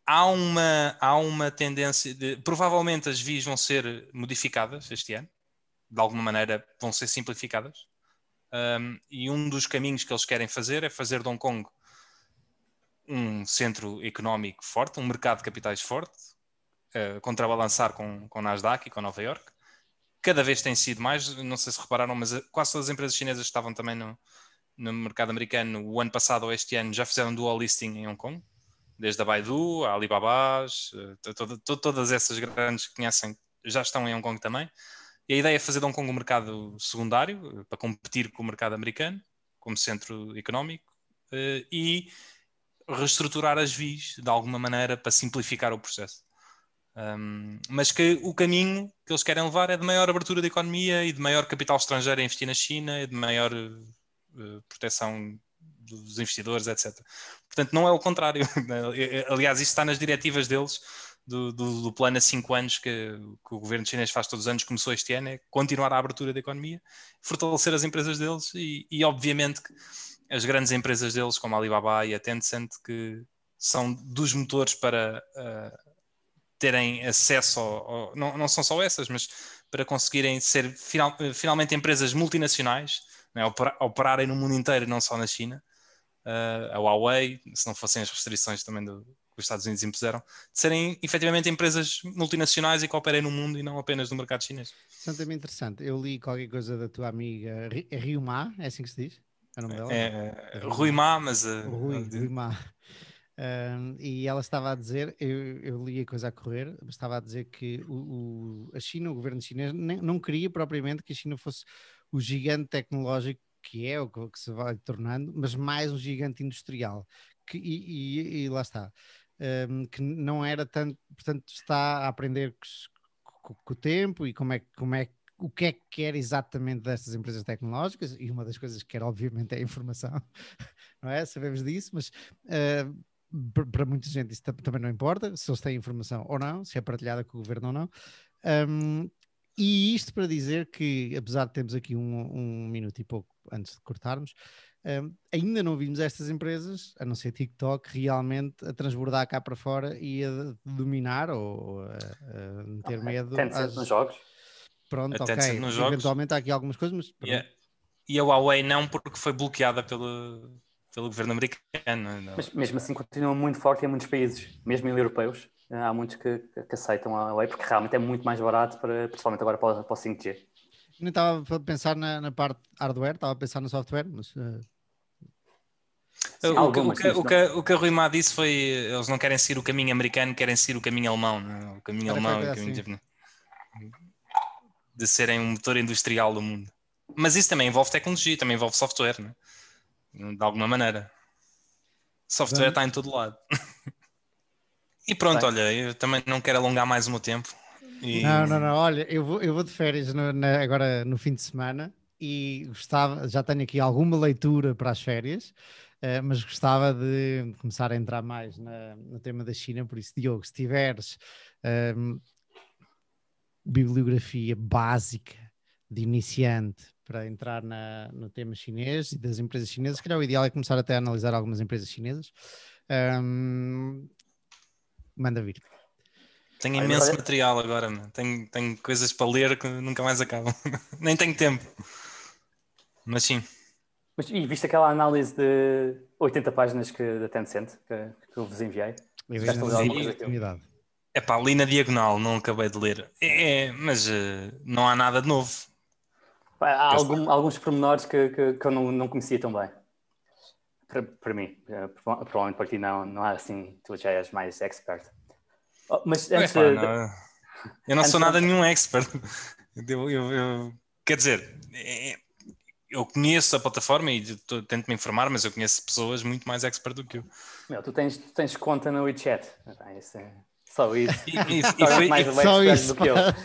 S3: Há uma tendência de... Provavelmente as VIs vão ser modificadas este ano. De alguma maneira vão ser simplificadas. E um dos caminhos que eles querem fazer é fazer de Hong Kong um centro económico forte, um mercado de capitais forte, contrabalançar com Nasdaq e com Nova York. Cada vez tem sido mais, não sei se repararam, mas quase todas as empresas chinesas que estavam também no mercado americano o ano passado ou este ano já fizeram dual listing em Hong Kong, desde a Baidu, a Alibabas, todas essas grandes que conhecem já estão em Hong Kong também. E a ideia é fazer de Hong Kong um mercado secundário para competir com o mercado americano como centro económico e reestruturar as VIs de alguma maneira para simplificar o processo. Mas que o caminho que eles querem levar é de maior abertura da economia e de maior capital estrangeiro a investir na China e de maior proteção dos investidores, etc. Portanto, não é o contrário. Aliás, isso está nas diretivas deles do plano a 5 anos que o governo chinês faz todos os anos, começou este ano, é continuar a abertura da economia, fortalecer as empresas deles e obviamente que as grandes empresas deles, como a Alibaba e a Tencent, que são dos motores para terem acesso não são só essas, mas para conseguirem ser finalmente empresas multinacionais, né, operarem no mundo inteiro, não só na China. A Huawei, se não fossem as restrições também que os Estados Unidos impuseram, de serem efetivamente empresas multinacionais e que operem no mundo e não apenas no mercado chinês.
S1: Isso é também interessante. Eu li qualquer coisa da tua amiga Rui Ma, é assim que se diz? É o nome dela?
S3: Rui Ma, mas...
S1: Rui Ma. E ela estava a dizer, eu li a coisa a correr, mas estava a dizer que a China, o governo chinês, não queria propriamente que a China fosse o gigante tecnológico que é, o que se vai tornando, mas mais um gigante industrial. E lá está. Que não era tanto, portanto, está a aprender com o tempo e o que é que quer exatamente destas empresas tecnológicas, e uma das coisas que quer, obviamente, é a informação, não é? Sabemos disso, mas para muita gente isso também não importa, se eles têm informação ou não, se é partilhada com o governo ou não. E isto para dizer que, apesar de termos aqui um minuto e pouco antes de cortarmos, ainda não vimos estas empresas, a não ser TikTok, realmente a transbordar cá para fora e a dominar ou a meter medo.
S2: Tencent nos jogos.
S1: Pronto,
S3: a Tencent nos jogos.
S1: Eventualmente há aqui algumas coisas, mas pronto.
S3: E a Huawei não, porque foi bloqueada pelo governo americano. Não.
S2: Mas mesmo assim continua muito forte em muitos países, mesmo em europeus. Há muitos que aceitam a Huawei porque realmente é muito mais barato, principalmente agora para o 5G.
S1: Nem estava a pensar na parte hardware, estava a pensar no software, mas...
S3: Sim, o que a Rui Ma disse foi eles não querem seguir o caminho americano, querem seguir o caminho alemão. Não? O caminho alemão e o caminho japonês. De serem um motor industrial do mundo. Mas isso também envolve tecnologia, também envolve software, né? De alguma maneira. Software está em todo lado. E pronto, olha, eu também não quero alongar mais o meu tempo.
S1: Não, olha, eu vou de férias agora no fim de semana e gostava, já tenho aqui alguma leitura para as férias, mas gostava de começar a entrar mais no tema da China, por isso, Diogo, se tiveres bibliografia básica de iniciante para entrar no tema chinês e das empresas chinesas, se calhar o ideal é começar até a analisar algumas empresas chinesas. Manda vir.
S3: Tenho imenso material agora, mano. Tenho coisas para ler que nunca mais acabam. Nem tenho tempo. Mas sim.
S2: E viste aquela análise de 80 páginas da Tencent que eu vos enviei?
S3: É pá, li na diagonal, não acabei de ler. Mas não há nada de novo.
S2: Há alguns pormenores que eu não conhecia tão bem. Para mim, provavelmente para ti não há assim, tu já és mais expert. Mas antes
S3: eu não sou nada nenhum expert. Quer dizer, eu conheço a plataforma e tento me informar, mas eu conheço pessoas muito mais expert do que eu.
S2: Tu tens conta no WeChat. Isso é só isso.
S1: Só isso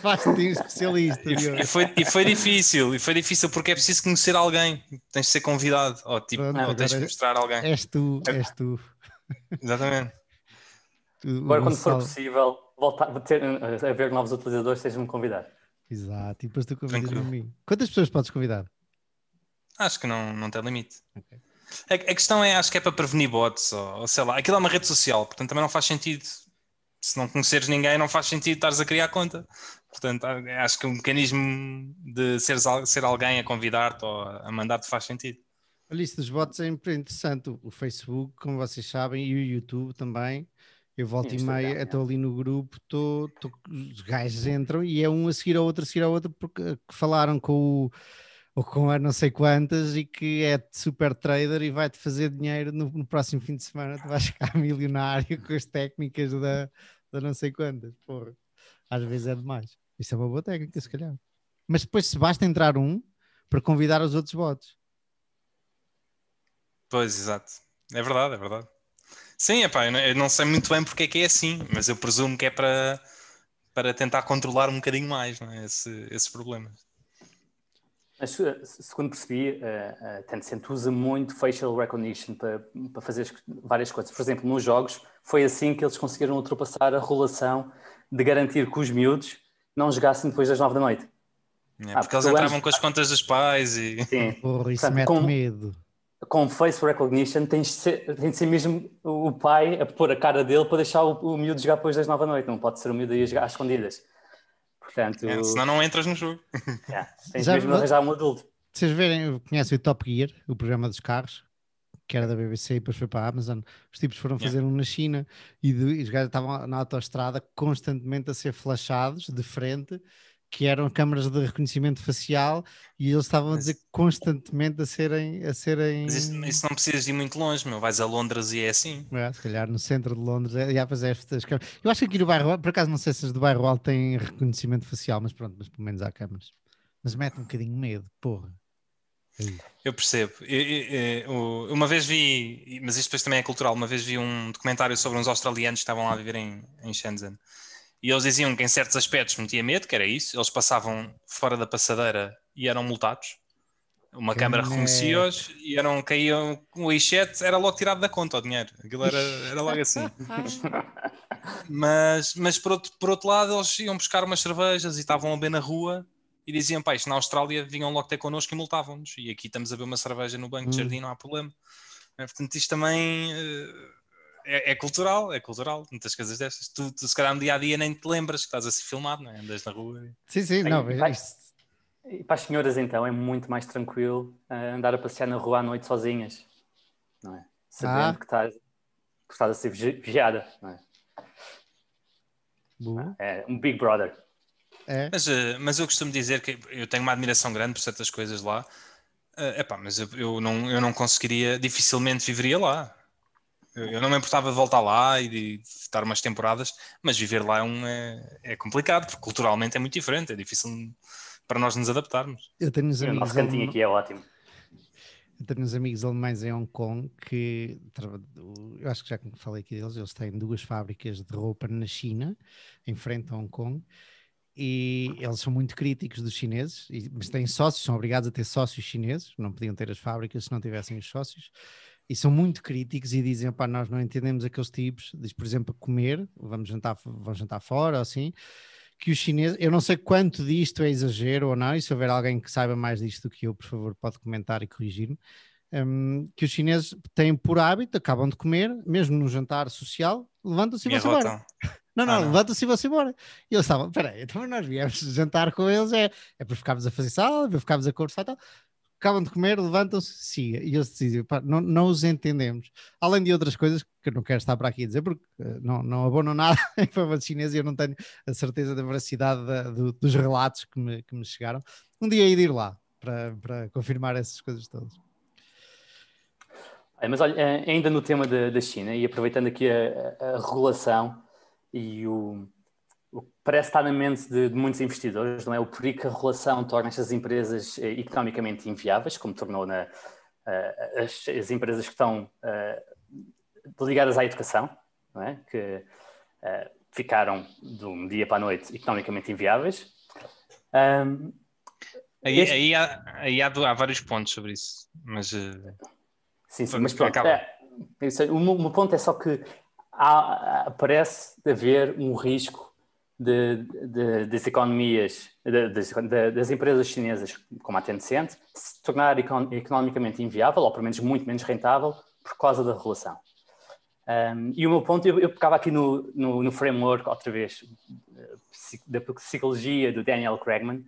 S1: faz-te especialista.
S3: E foi difícil porque é preciso conhecer alguém. Tens de ser convidado ou tens de mostrar alguém.
S1: És tu.
S3: Exatamente.
S2: Agora, quando for possível voltar a ver novos utilizadores, tens de me convidar.
S1: Exato, e depois tu convidas a mim. Quantas pessoas podes convidar?
S3: Acho que não tem limite.
S1: Okay.
S3: A questão é, acho que é para prevenir bots, ou sei lá, aquilo é uma rede social, portanto também não faz sentido, se não conheceres ninguém, não faz sentido estares a criar conta. Portanto, acho que o mecanismo de ser alguém a convidar-te ou a mandar-te faz sentido.
S1: Olha, isso dos bots é interessante. O Facebook, como vocês sabem, e o YouTube também. Eu volto e meia, estou ali no grupo, os gajos entram e é um a seguir ao outro, porque que falaram ou com a não sei quantas e que é super trader e vai-te fazer dinheiro no próximo fim de semana. Tu vais ficar milionário com as técnicas da não sei quantas. Porra, às vezes é demais. Isso é uma boa técnica, se calhar. Mas depois se basta entrar um para convidar os outros bots.
S3: Pois, exato. É verdade, é verdade. Sim, epá, eu não sei muito bem porque é que é assim, mas eu presumo que é para tentar controlar um bocadinho mais, não é? Esses problemas.
S2: Mas, segundo percebi, a Tencent usa muito facial recognition para fazer várias coisas. Por exemplo, nos jogos, foi assim que eles conseguiram ultrapassar a regulação de garantir que os miúdos não jogassem depois das 9 da noite.
S3: Porque eles entravam com as contas dos pais e...
S2: Sim.
S1: Porra, isso
S2: Portanto,
S1: mete medo.
S2: Com face recognition tem de ser mesmo o pai a pôr a cara dele para deixar o miúdo jogar depois das 9 da noite. Não pode ser o miúdo a jogar às escondidas. Portanto,
S3: senão não entras no jogo.
S2: Tens mesmo de arranjar um adulto.
S1: Vocês conhecem o Top Gear, o programa dos carros, que era da BBC e depois foi para a Amazon. Os tipos foram fazer um na China e os gajos estavam na autoestrada constantemente a ser flashados de frente, que eram câmaras de reconhecimento facial, e eles estavam a dizer constantemente a serem...
S3: Mas isso não precisas de ir muito longe, meu. Vais a Londres e é assim.
S1: Se calhar no centro de Londres, eu acho que aqui no bairro, por acaso não sei se as do bairro alto têm reconhecimento facial, mas pronto, mas pelo menos há câmaras. Mas mete um bocadinho medo, porra.
S3: Eu percebo. Uma vez vi, mas isto depois também é cultural, uma vez vi um documentário sobre uns australianos que estavam lá a viver em Shenzhen. E eles diziam que em certos aspectos metia medo, que era isso. Eles passavam fora da passadeira e eram multados. Uma câmara reconhecia-os e caíam o i7, era logo tirado da conta o dinheiro. Aquilo era logo assim. Mas por outro lado, eles iam buscar umas cervejas e estavam a beber na rua e diziam, pá, isto na Austrália vinham logo ter connosco e multavam-nos. E aqui estamos a beber uma cerveja no banco de jardim, não há problema. Portanto, isto também é cultural, muitas coisas destas. Tu se calhar no dia-a-dia nem te lembras que estás a ser filmado, não é? Andas na rua.
S1: Sim, não,
S2: e para as senhoras, então, é muito mais tranquilo andar a passear na rua à noite sozinhas, não é? Sabendo que estás a ser vigiada, não é? É um Big Brother.
S3: Mas eu costumo dizer que eu tenho uma admiração grande por certas coisas lá. Mas eu não conseguiria, dificilmente viveria lá. Eu não me importava de voltar lá e de estar umas temporadas, mas viver lá é complicado, porque culturalmente é muito diferente, é difícil para nós nos adaptarmos.
S1: Eu tenho uns amigos.
S2: O nosso cantinho aqui é ótimo.
S1: Eu tenho uns amigos alemães em Hong Kong que eu acho que já falei aqui deles. Eles têm 2 fábricas de roupa na China, em frente a Hong Kong, e eles são muito críticos dos chineses, mas têm sócios, são obrigados a ter sócios chineses, não podiam ter as fábricas se não tivessem os sócios. E são muito críticos e dizem, pá, nós não entendemos aqueles tipos, diz, por exemplo, a comer, vão jantar fora ou assim, que os chineses, eu não sei quanto disto é exagero ou não, e se houver alguém que saiba mais disto do que eu, por favor, pode comentar e corrigir-me, que os chineses têm por hábito, acabam de comer, mesmo no jantar social, levantam-se e vão-se embora. Não, levantam-se e vão-se embora. E eles estavam, peraí, então nós viemos jantar com eles, é para ficarmos a fazer sala, para ficarmos a conversar e tal. Acabam de comer, levantam-se, siga. E eles dizem, pá, não os entendemos. Além de outras coisas que eu não quero estar para aqui a dizer, porque não abonam nada em fama chinesa e eu não tenho a certeza da veracidade dos relatos que me chegaram. Um dia hei de ir lá para confirmar essas coisas todas.
S2: Mas olha, ainda no tema da China, e aproveitando aqui a regulação e o que parece estar na mente de muitos investidores, não é? O perigo que a regulação torna estas empresas economicamente inviáveis, como tornou as empresas que estão ligadas à educação, não é? Que ficaram de um dia para a noite economicamente inviáveis.
S3: Aí há vários pontos sobre isso, mas...
S2: Sim, mas pronto. O meu ponto é só que parece haver um risco das economias, das empresas chinesas como a Tencent, se tornar economicamente inviável, ou pelo menos muito menos rentável, por causa da regulação. E o meu ponto, eu pegava aqui no framework, outra vez, da psicologia do Daniel Kahneman,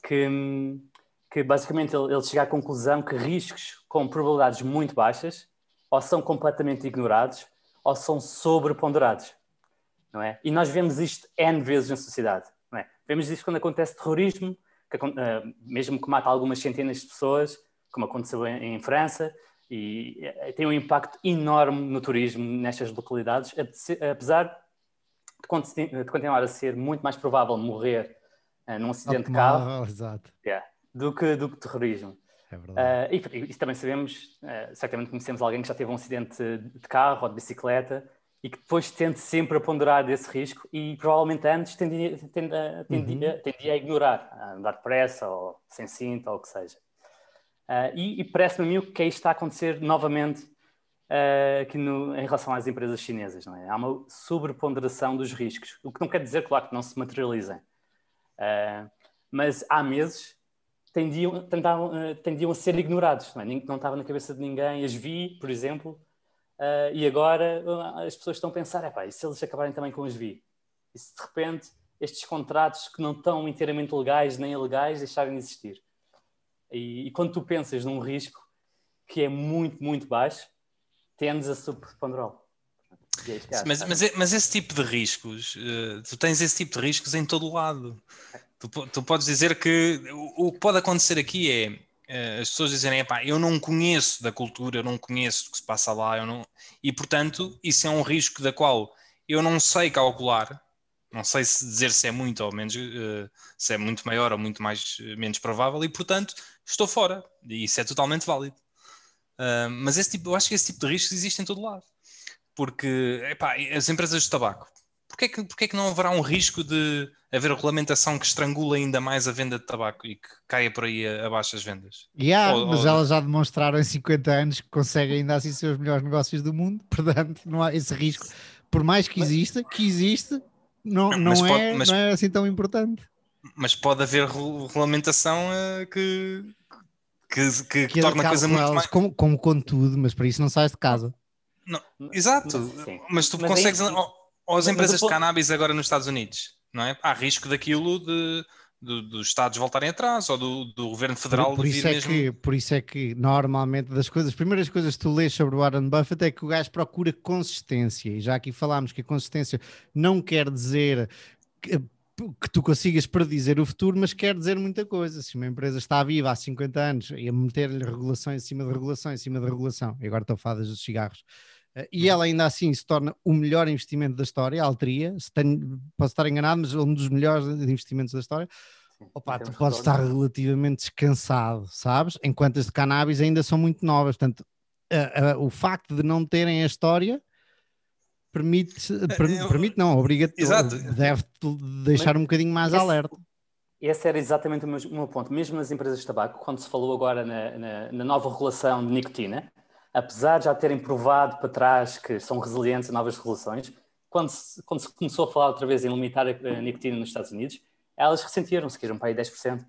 S2: que basicamente ele chega à conclusão que riscos com probabilidades muito baixas ou são completamente ignorados ou são sobreponderados, não é? E nós vemos isto N vezes na sociedade, não é? Vemos isto quando acontece terrorismo, mesmo que mata algumas centenas de pessoas, como aconteceu em França, e tem um impacto enorme no turismo nestas localidades, apesar de continuar a ser muito mais provável morrer num acidente de carro do que terrorismo.
S1: É verdade.
S2: E também sabemos, certamente conhecemos alguém que já teve um acidente de carro ou de bicicleta e que depois tende sempre a ponderar desse risco e provavelmente antes tendia a ignorar, a andar depressa ou sem cinto ou o que seja. E parece-me a mim que isto está a acontecer novamente aqui em relação às empresas chinesas, não é? Há uma sobreponderação dos riscos, o que não quer dizer, claro, que não se materializem. Mas há meses tendiam a ser ignorados, não estava na cabeça de ninguém, as vi, por exemplo, e agora as pessoas estão a pensar, e se eles acabarem também com as vi? E se de repente estes contratos que não estão inteiramente legais nem ilegais deixarem de existir? E quando tu pensas num risco que é muito, muito baixo, tendes a sobreponderá-lo.
S3: Mas esse tipo de riscos, tu tens esse tipo de riscos em todo o lado. Tu podes dizer que o que pode acontecer aqui é as pessoas dizerem, eu não conheço da cultura, eu não conheço o que se passa lá, e portanto isso é um risco da qual eu não sei calcular, não sei se dizer se é muito ou menos, se é muito maior ou muito menos provável, e portanto estou fora, e isso é totalmente válido. Mas eu acho que esse tipo de riscos existe em todo lado, porque as empresas de tabaco, Porquê que não haverá um risco de haver regulamentação que estrangule ainda mais a venda de tabaco e que caia por aí abaixo as vendas?
S1: Mas elas já demonstraram em 50 anos que conseguem ainda assim ser os melhores negócios do mundo, portanto não há esse risco. Por mais que existe, não é assim tão importante.
S3: Mas pode haver regulamentação que torna a coisa muito mais...
S1: Como com tudo, mas para isso não sais de casa.
S3: Não, exato, mas tu consegues... Ou as empresas de cannabis agora nos Estados Unidos, não é? Há risco daquilo dos Estados voltarem atrás ou do governo federal vir mesmo...
S1: Por isso é que normalmente as primeiras coisas que tu lês sobre o Warren Buffett é que o gajo procura consistência, e já aqui falámos que a consistência não quer dizer que tu consigas predizer o futuro, mas quer dizer muita coisa. Se uma empresa está viva há 50 anos e a meter-lhe regulação em cima de regulação em cima de regulação, e agora estou a falar dos cigarros, e ela ainda assim se torna o melhor investimento da história, a Altria, posso estar enganado, mas um dos melhores investimentos da história, tu podes estar relativamente descansado, sabes? Enquanto as de cannabis ainda são muito novas, portanto, o facto de não terem a história obriga-te, deve-te deixar um bocadinho mais alerta.
S2: Esse era exatamente o meu ponto. Mesmo nas empresas de tabaco, quando se falou agora na nova regulação de nicotina, apesar de já terem provado para trás que são resilientes a novas regulações, quando se começou a falar outra vez em limitar a nicotina nos Estados Unidos, elas ressentiram-se, que eram para aí 10%.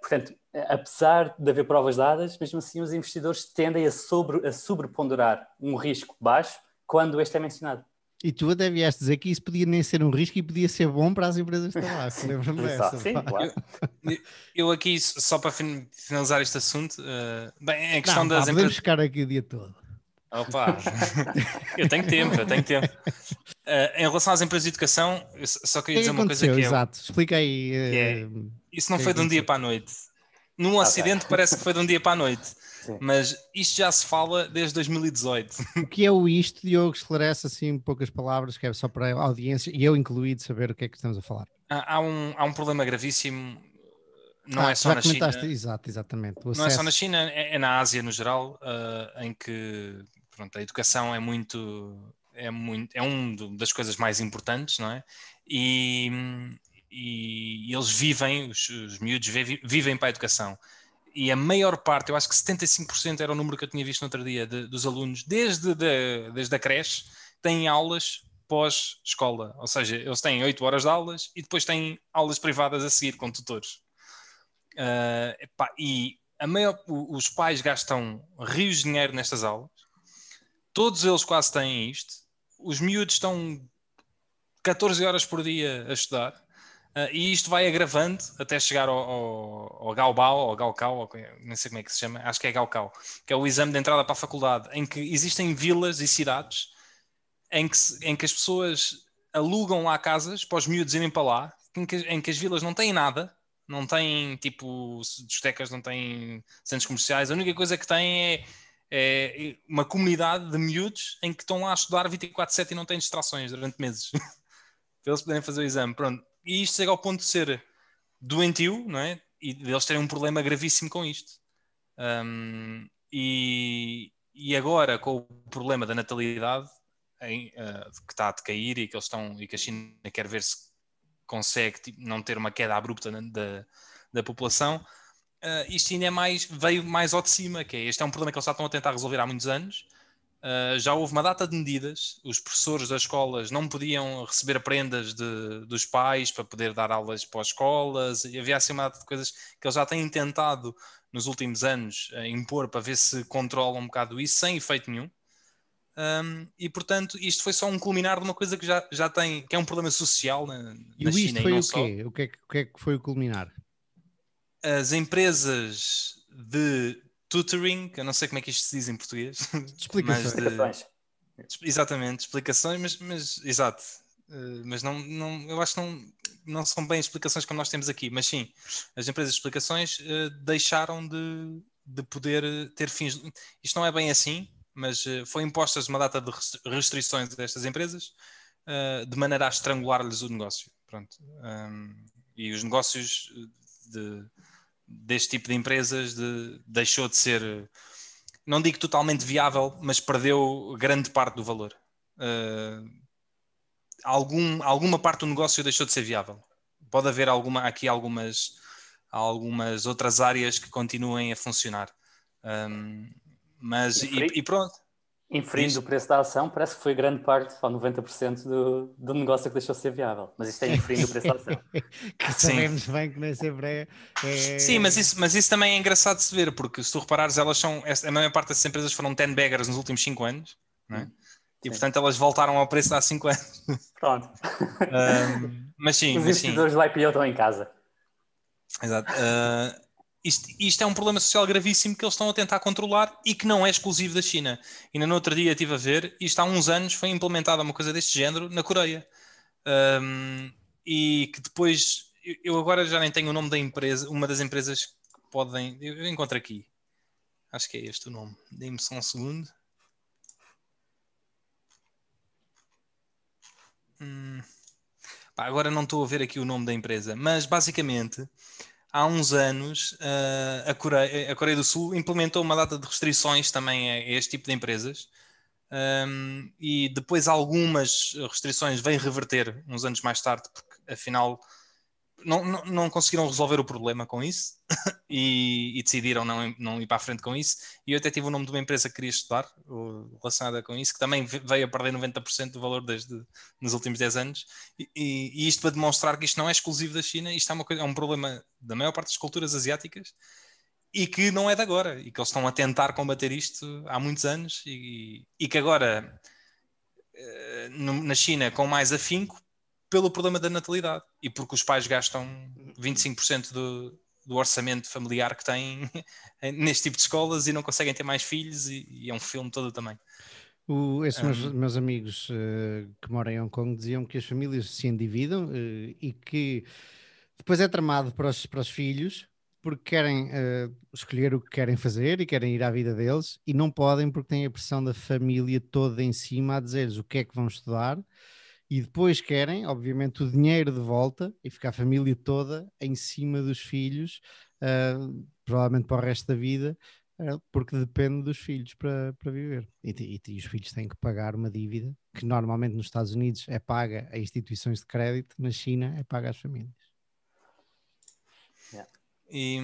S2: Portanto, apesar de haver provas dadas, mesmo assim os investidores tendem a sobreponderar um risco baixo quando este é mencionado.
S1: E tu até vieste dizer que isso podia nem ser um risco e podia ser bom para as empresas de tabaco. Lembro-me dessa.
S2: Sim, claro.
S3: Eu aqui, só para finalizar este assunto, em questão das empresas...
S1: Podemos ficar aqui o dia todo.
S3: Opa, eu tenho tempo. Em relação às empresas de educação, eu só queria dizer uma coisa que
S1: Exato, explica aí.
S3: Isso não foi de um dia para a noite. Num acidente parece que foi de um dia para a noite. Sim. Mas isto já se fala desde 2018.
S1: O que é isto, Diogo? Esclarece assim em poucas palavras, que é só para a audiência e eu incluído saber o que é que estamos a falar.
S3: Há um problema gravíssimo, não é só na China.
S1: Exatamente.
S3: Não é só na China, é na Ásia no geral, em que a educação é uma das coisas mais importantes, não é? E eles vivem, os miúdos vivem para a educação. E a maior parte, eu acho que 75% era o número que eu tinha visto no outro dia, dos alunos, desde a creche, têm aulas pós-escola. Ou seja, eles têm 8 horas de aulas e depois têm aulas privadas a seguir com tutores. E os pais gastam rios de dinheiro nestas aulas. Todos eles quase têm isto. Os miúdos estão 14 horas por dia a estudar. E isto vai agravando até chegar ao Gaobao, ou Gaokao, não sei como é que se chama, acho que é Gaokao, que é o exame de entrada para a faculdade, em que existem vilas e cidades em que as pessoas alugam lá casas para os miúdos irem para lá, em que as vilas não têm nada, não têm tipo discotecas, não têm centros comerciais, a única coisa que têm é uma comunidade de miúdos em que estão lá a estudar 24/7 e não têm distrações durante meses para eles poderem fazer o exame. Pronto. E isto chega ao ponto de ser doentio, não é? E eles terem um problema gravíssimo com isto. E agora, com o problema da natalidade, que está a decair e que eles estão, e que a China quer ver se consegue não ter uma queda abrupta da população, isto ainda veio mais ao de cima, que este é um problema que eles já estão a tentar resolver há muitos anos. Já houve uma data de medidas, os professores das escolas não podiam receber prendas dos pais para poder dar aulas para as escolas, e havia assim uma data de coisas que eles já têm tentado nos últimos anos impor para ver se controlam um bocado isso, sem efeito nenhum. E portanto isto foi só um culminar de uma coisa que já tem, que é um problema social na China,
S1: foi
S3: e não
S1: o
S3: só.
S1: quê? O que é que foi o culminar?
S3: As empresas de tutoring, eu não sei como é que isto se diz em português, mas
S2: explicações.
S3: Exatamente, explicações, mas exato. Mas não, eu acho que não são bem explicações como nós temos aqui, mas sim, as empresas de explicações deixaram de poder ter fins. Isto não é bem assim, mas foi impostas uma data de restrições destas empresas de maneira a estrangular-lhes o negócio. Pronto. E os negócios deste tipo de empresas deixou de ser, não digo totalmente viável, mas perdeu grande parte do valor. Alguma parte do negócio deixou de ser viável. Pode haver aqui algumas outras áreas que continuem a funcionar. Mas e pronto.
S2: Inferindo o preço da ação, parece que foi grande parte, ou 90% do negócio que deixou de ser viável. Mas isto é inferindo o preço da ação.
S1: Que sabemos bem que nem sempre é...
S3: Sim, mas isso também é engraçado de se ver, porque se tu reparares, a maior parte dessas empresas foram 10 baggers nos últimos 5 anos, não é? E portanto elas voltaram ao preço de há 5 anos.
S2: Pronto.
S3: Mas sim.
S2: Os investidores do IPO estão em casa.
S3: Exato. Isto é um problema social gravíssimo que eles estão a tentar controlar e que não é exclusivo da China. Ainda no outro dia estive a ver, isto há uns anos foi implementada uma coisa deste género na Coreia. E que depois, eu agora já nem tenho o nome da empresa, uma das empresas que podem, eu encontro aqui, acho que é este o nome, dê-me só um segundo. Agora não estou a ver aqui o nome da empresa, mas basicamente há uns anos a Coreia do Sul implementou uma data de restrições também a este tipo de empresas, e depois algumas restrições vêm reverter uns anos mais tarde, porque afinal não conseguiram resolver o problema com isso e decidiram não ir para a frente com isso. E eu até tive o nome de uma empresa que queria estudar relacionada com isso, que também veio a perder 90% do valor nos últimos 10 anos. E isto para demonstrar que isto não é exclusivo da China, isto é um problema da maior parte das culturas asiáticas e que não é de agora, e que eles estão a tentar combater isto há muitos anos e que agora na China com mais afinco pelo problema da natalidade e porque os pais gastam 25% do orçamento familiar que têm neste tipo de escolas e não conseguem ter mais filhos e é um filme todo também.
S1: Esses meus amigos que moram em Hong Kong diziam que as famílias se endividam e que depois é tramado para os filhos porque querem escolher o que querem fazer e querem ir à vida deles e não podem porque têm a pressão da família toda em cima a dizer-lhes o que é que vão estudar e depois querem, obviamente, o dinheiro de volta e fica a família toda em cima dos filhos, provavelmente para o resto da vida, porque depende dos filhos para viver. E os filhos têm que pagar uma dívida que normalmente nos Estados Unidos é paga a instituições de crédito, na China é paga às famílias.
S2: Yeah.
S3: E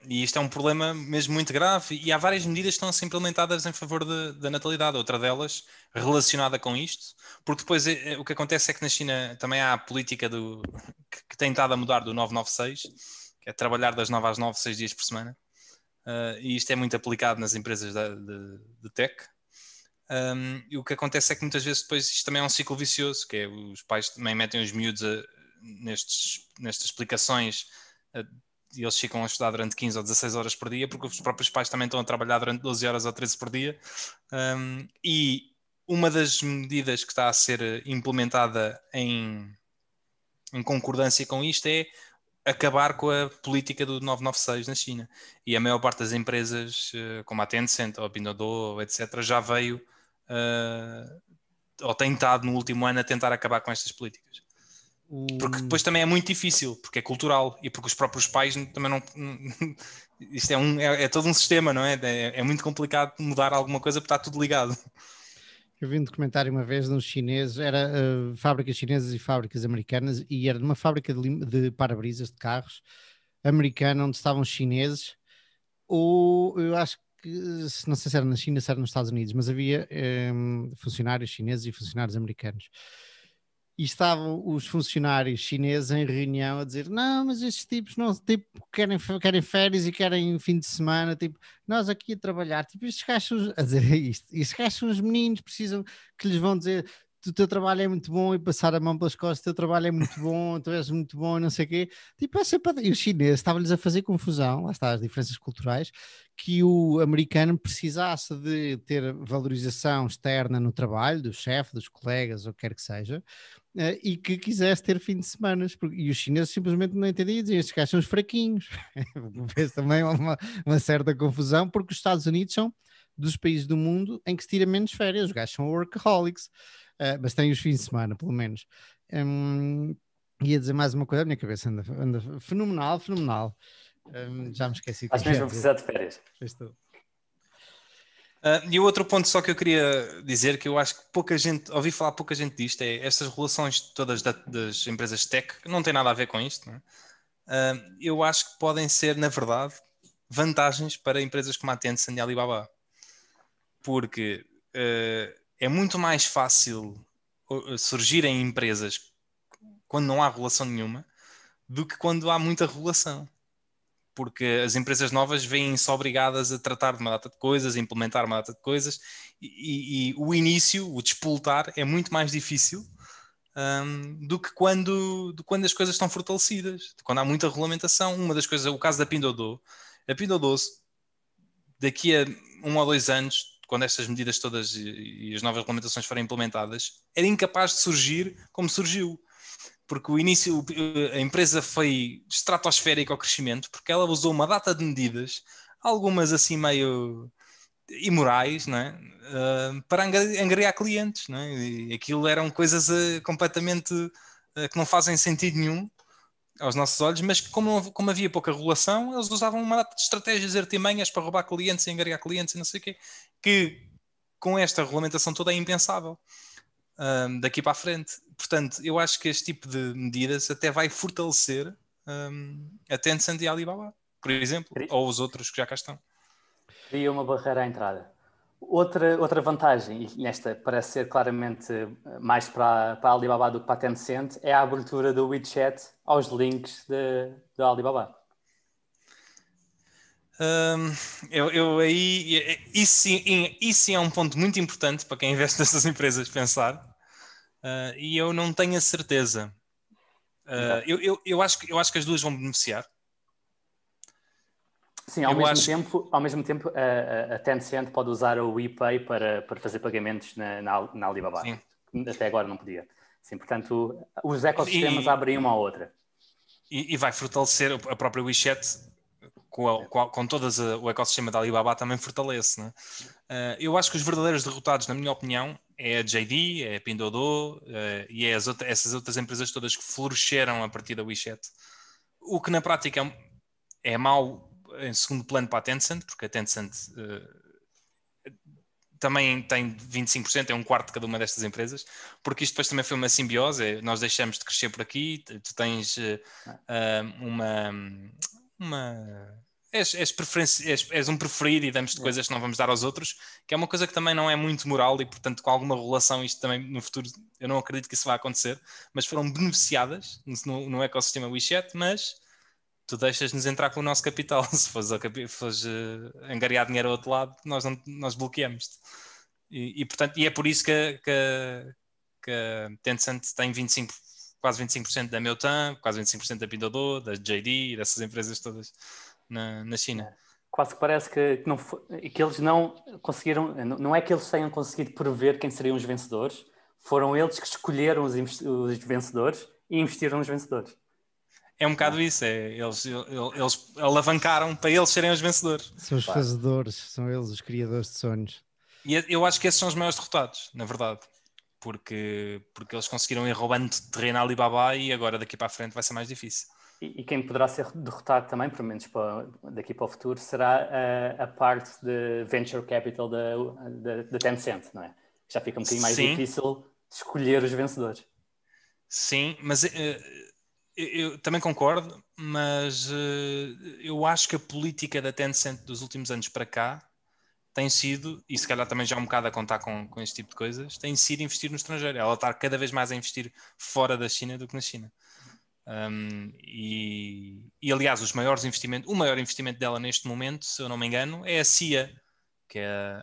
S3: isto é um problema mesmo muito grave, e há várias medidas que estão a ser implementadas em favor da natalidade, outra delas relacionada com isto, porque depois o que acontece é que na China também há a política que tem estado a mudar do 996, que é trabalhar das 9 às 9, 6 dias por semana, e isto é muito aplicado nas empresas de tech. E o que acontece é que muitas vezes depois isto também é um ciclo vicioso, que é os pais também metem os miúdos nestas explicações, e eles ficam a estudar durante 15 ou 16 horas por dia, porque os próprios pais também estão a trabalhar durante 12 horas ou 13 por dia. E uma das medidas que está a ser implementada em concordância com isto é acabar com a política do 996 na China. E a maior parte das empresas, como a Tencent ou a Pinduoduo, etc., já veio ou tem estado no último ano a tentar acabar com estas políticas. Porque depois também é muito difícil, porque é cultural e porque os próprios pais também não. Isto é todo um sistema, não é? É muito complicado mudar alguma coisa porque está tudo ligado.
S1: Eu vi um documentário uma vez de uns chineses, era fábricas chinesas e fábricas americanas, e era numa fábrica de para-brisas de carros americana, onde estavam chineses, ou eu acho que, não sei se era na China, se era nos Estados Unidos, mas havia funcionários chineses e funcionários americanos. E estavam os funcionários chineses em reunião a dizer: não, mas estes tipos não, tipo, querem férias e querem fim de semana, tipo, nós aqui a trabalhar, tipo, estes gajos a dizer isto, estes gajos são os meninos, precisam que lhes vão dizer: o teu trabalho é muito bom, e passar a mão pelas costas, o teu trabalho é muito bom, tu és muito bom, não sei o quê. Tipo, e os chineses estavam-lhes a fazer confusão, lá está as diferenças culturais, que o americano precisasse de ter valorização externa no trabalho, do chefe, dos colegas, ou o que quer que seja, e que quisesse ter fim de semana, e os chineses simplesmente não entendiam e diziam: estes gajos são os fraquinhos. Vês também uma certa confusão, porque os Estados Unidos são dos países do mundo em que se tira menos férias, os gajos são workaholics, mas têm os fins de semana, pelo menos. Ia dizer mais uma coisa, a minha cabeça anda fenomenal. Já me esqueci o que
S2: Acho mesmo precisar de férias.
S1: Estou.
S3: E o outro ponto só que eu queria dizer, que eu acho que ouvi falar pouca gente disto, é estas relações todas das empresas tech, que não tem nada a ver com isto, não é? Eu acho que podem ser, na verdade, vantagens para empresas como a Tencent e a Alibaba, porque é muito mais fácil surgirem empresas quando não há regulação nenhuma do que quando há muita regulação. Porque as empresas novas vêm-se obrigadas a tratar de uma data de coisas, a implementar uma data de coisas, e o início, o despoltar, é muito mais difícil do que quando as coisas estão fortalecidas, quando há muita regulamentação. Uma das coisas, o caso da Pinduoduo, a Pinduoduo, daqui a 1 ou 2 anos, quando estas medidas todas e as novas regulamentações forem implementadas, era incapaz de surgir como surgiu. Porque o início, a empresa foi estratosférica ao crescimento, porque ela usou uma data de medidas, algumas assim meio imorais, não é? Para angariar clientes, não é? E aquilo eram coisas completamente que não fazem sentido nenhum aos nossos olhos, mas que como havia pouca regulação, eles usavam uma data de estratégias artimanhas para roubar clientes e angariar clientes e não sei o quê, que com esta regulamentação toda é impensável daqui para a frente. Portanto, eu acho que este tipo de medidas até vai fortalecer a Tencent e a Alibaba, por exemplo, ou os outros que já cá estão.
S2: Cria uma barreira à entrada. Outra vantagem, e nesta parece ser claramente mais para a Alibaba do que para a Tencent, é a abertura do WeChat aos links da Alibaba.
S3: Isso sim é um ponto muito importante para quem investe nessas empresas pensar, e eu não tenho a certeza. Eu acho que as duas vão beneficiar.
S2: Sim, ao mesmo tempo a Tencent pode usar o WePay para fazer pagamentos na Alibaba. Sim. Até agora não podia. Sim, portanto, os ecossistemas abrem uma à outra.
S3: E vai fortalecer a própria WeChat com todas o ecossistema da Alibaba também fortalece, né? Eu acho que os verdadeiros derrotados, na minha opinião, é a JD, é a Pinduoduo e é essas outras empresas todas que floresceram a partir da WeChat. O que na prática é mau em segundo plano para a Tencent, porque a Tencent também tem 25%, é um quarto de cada uma destas empresas, porque isto depois também foi uma simbiose, nós deixamos de crescer por aqui, tu tens és um preferido e damos-te coisas que não vamos dar aos outros, que é uma coisa que também não é muito moral e, portanto, com alguma regulação isto também no futuro, eu não acredito que isso vá acontecer, mas foram beneficiadas no ecossistema WeChat, mas tu deixas-nos entrar com o nosso capital. Se fores angariar dinheiro ao outro lado, nós bloqueamos-te. Portanto, é por isso que a Tencent tem quase 25% da Meituan, quase 25% da Pinduoduo, da JD e dessas empresas todas na China.
S2: Quase que parece que eles não conseguiram, não é que eles tenham conseguido prever quem seriam os vencedores, foram eles que escolheram os vencedores e investiram nos vencedores.
S3: É um bocado isso, eles alavancaram para eles serem os vencedores.
S1: São os fazedores, são eles os criadores de sonhos.
S3: E eu acho que esses são os maiores derrotados, na verdade. Porque eles conseguiram ir roubando terreno à Alibaba e agora daqui para a frente vai ser mais difícil.
S2: E quem poderá ser derrotado também, pelo menos daqui para o futuro, será a parte de venture capital da Tencent, não é? Já fica um bocadinho mais difícil de escolher os vencedores.
S3: Sim, mas eu também concordo, mas eu acho que a política da Tencent dos últimos anos para cá tem sido, e se calhar também já um bocado a contar com este tipo de coisas, tem sido investir no estrangeiro. Ela está cada vez mais a investir fora da China do que na China. E aliás, o maior investimento dela neste momento, se eu não me engano, é a CIA, que é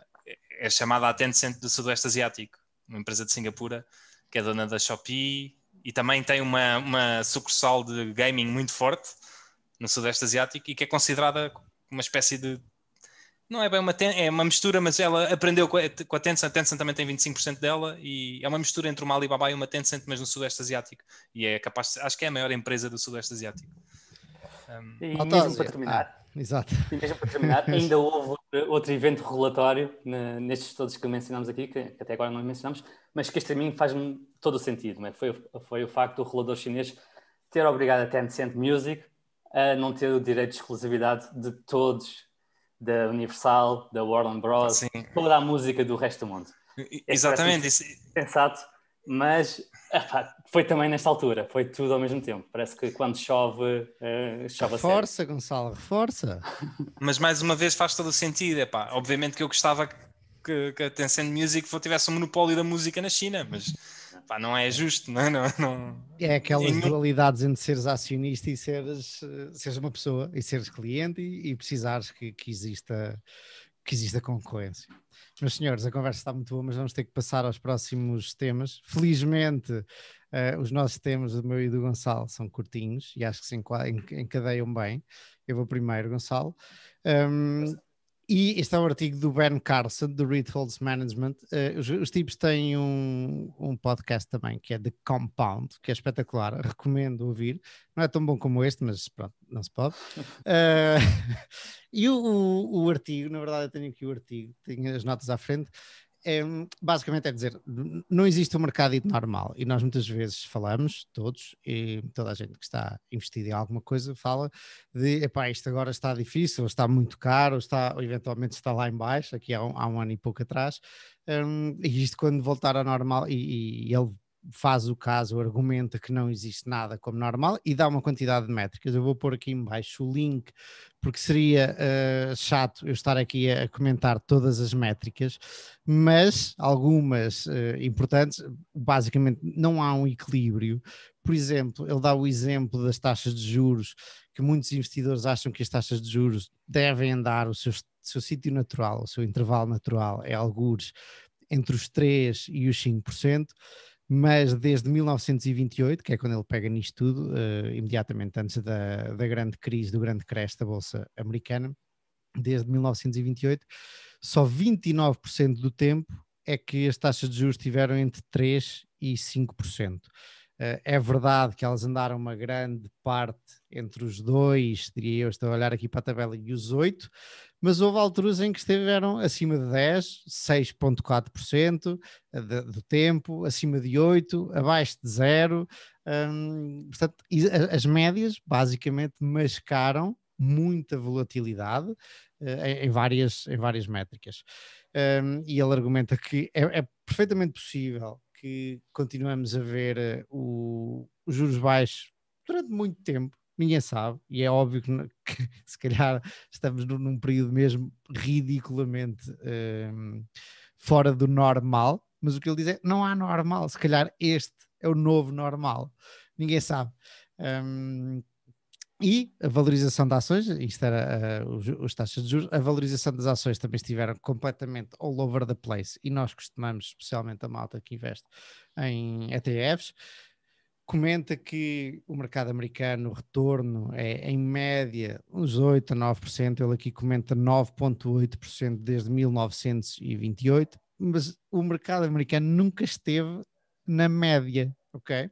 S3: chamada a Tencent do Sudoeste Asiático, uma empresa de Singapura, que é dona da Shopee, e também tem uma sucursal de gaming muito forte no Sudeste Asiático e que é considerada uma espécie de... Não é bem é uma mistura, mas ela aprendeu com a Tencent. A Tencent também tem 25% dela e é uma mistura entre uma Alibaba e uma Tencent, mas no Sudeste Asiático. E é capaz, acho que é a maior empresa do Sudeste Asiático.
S2: E mesmo para terminar,
S1: exato.
S2: E mesmo para terminar, ainda houve outro evento regulatório nestes todos que mencionamos aqui, que até agora não mencionamos, mas que este a mim faz-me todo o sentido. Não é? Foi o facto do regulador chinês ter obrigado a Tencent Music a não ter o direito de exclusividade de todos, da Universal, da Warner Bros., toda a música do resto do mundo.
S3: Exatamente.
S2: Sensato, mas foi também nesta altura, foi tudo ao mesmo tempo. Parece que quando chove, chove
S1: reforça,
S2: a sério.
S1: Gonçalo, reforça.
S3: Mas mais uma vez faz todo o sentido. Obviamente que eu gostava que a Tencent Music tivesse um monopólio da música na China, mas não é justo, não é? Não...
S1: É aquelas dualidades entre seres acionista e seres uma pessoa, e seres cliente e precisares que exista concorrência. Meus senhores, a conversa está muito boa, mas vamos ter que passar aos próximos temas. Felizmente, os nossos temas, do meu e do Gonçalo, são curtinhos e acho que se encadeiam bem. Eu vou primeiro, Gonçalo. E este é o artigo do Ben Carson, do Ritholtz Management. Os tipos têm um podcast também, que é The Compound, que é espetacular, recomendo ouvir. Não é tão bom como este, mas pronto, não se pode. E o artigo, na verdade eu tenho aqui o artigo, tenho as notas à frente, basicamente é dizer, não existe um mercado normal e nós muitas vezes falamos, todos, e toda a gente que está investida em alguma coisa fala de, isto agora está difícil, ou está muito caro, ou eventualmente está lá em baixo, aqui há um ano e pouco atrás, e isto quando voltar ao normal, e ele faz o caso, argumenta que não existe nada como normal e dá uma quantidade de métricas. Eu vou pôr aqui em baixo o link, porque seria chato eu estar aqui a comentar todas as métricas, mas algumas importantes. Basicamente não há um equilíbrio. Por exemplo, ele dá o exemplo das taxas de juros, que muitos investidores acham que as taxas de juros devem andar o seu sítio natural, o seu intervalo natural é algures entre os 3% e os 5%, mas desde 1928, que é quando ele pega nisto tudo, imediatamente antes da grande crise, do grande crash da Bolsa Americana, desde 1928, só 29% do tempo é que as taxas de juros estiveram entre 3% e 5%. É verdade que elas andaram uma grande parte entre os 2, diria eu, estou a olhar aqui para a tabela, e os 8%, mas houve alturas em que estiveram acima de 10%, 6,4% do tempo, acima de 8%, abaixo de 0%. Portanto, as médias basicamente mascaram muita volatilidade em várias métricas. E ele argumenta que é perfeitamente possível que continuamos a ver os juros baixos durante muito tempo, Ninguém sabe, e é óbvio que se calhar estamos num período mesmo ridiculamente fora do normal, mas o que ele diz é, não há normal, se calhar este é o novo normal, ninguém sabe. E a valorização das ações, isto era os taxas de juros, a valorização das ações também estiveram completamente all over the place, e nós costumamos, especialmente a malta que investe em ETFs, comenta que o mercado americano, o retorno é em média uns 8 a 9%, ele aqui comenta 9,8% desde 1928, mas o mercado americano nunca esteve na média, ok?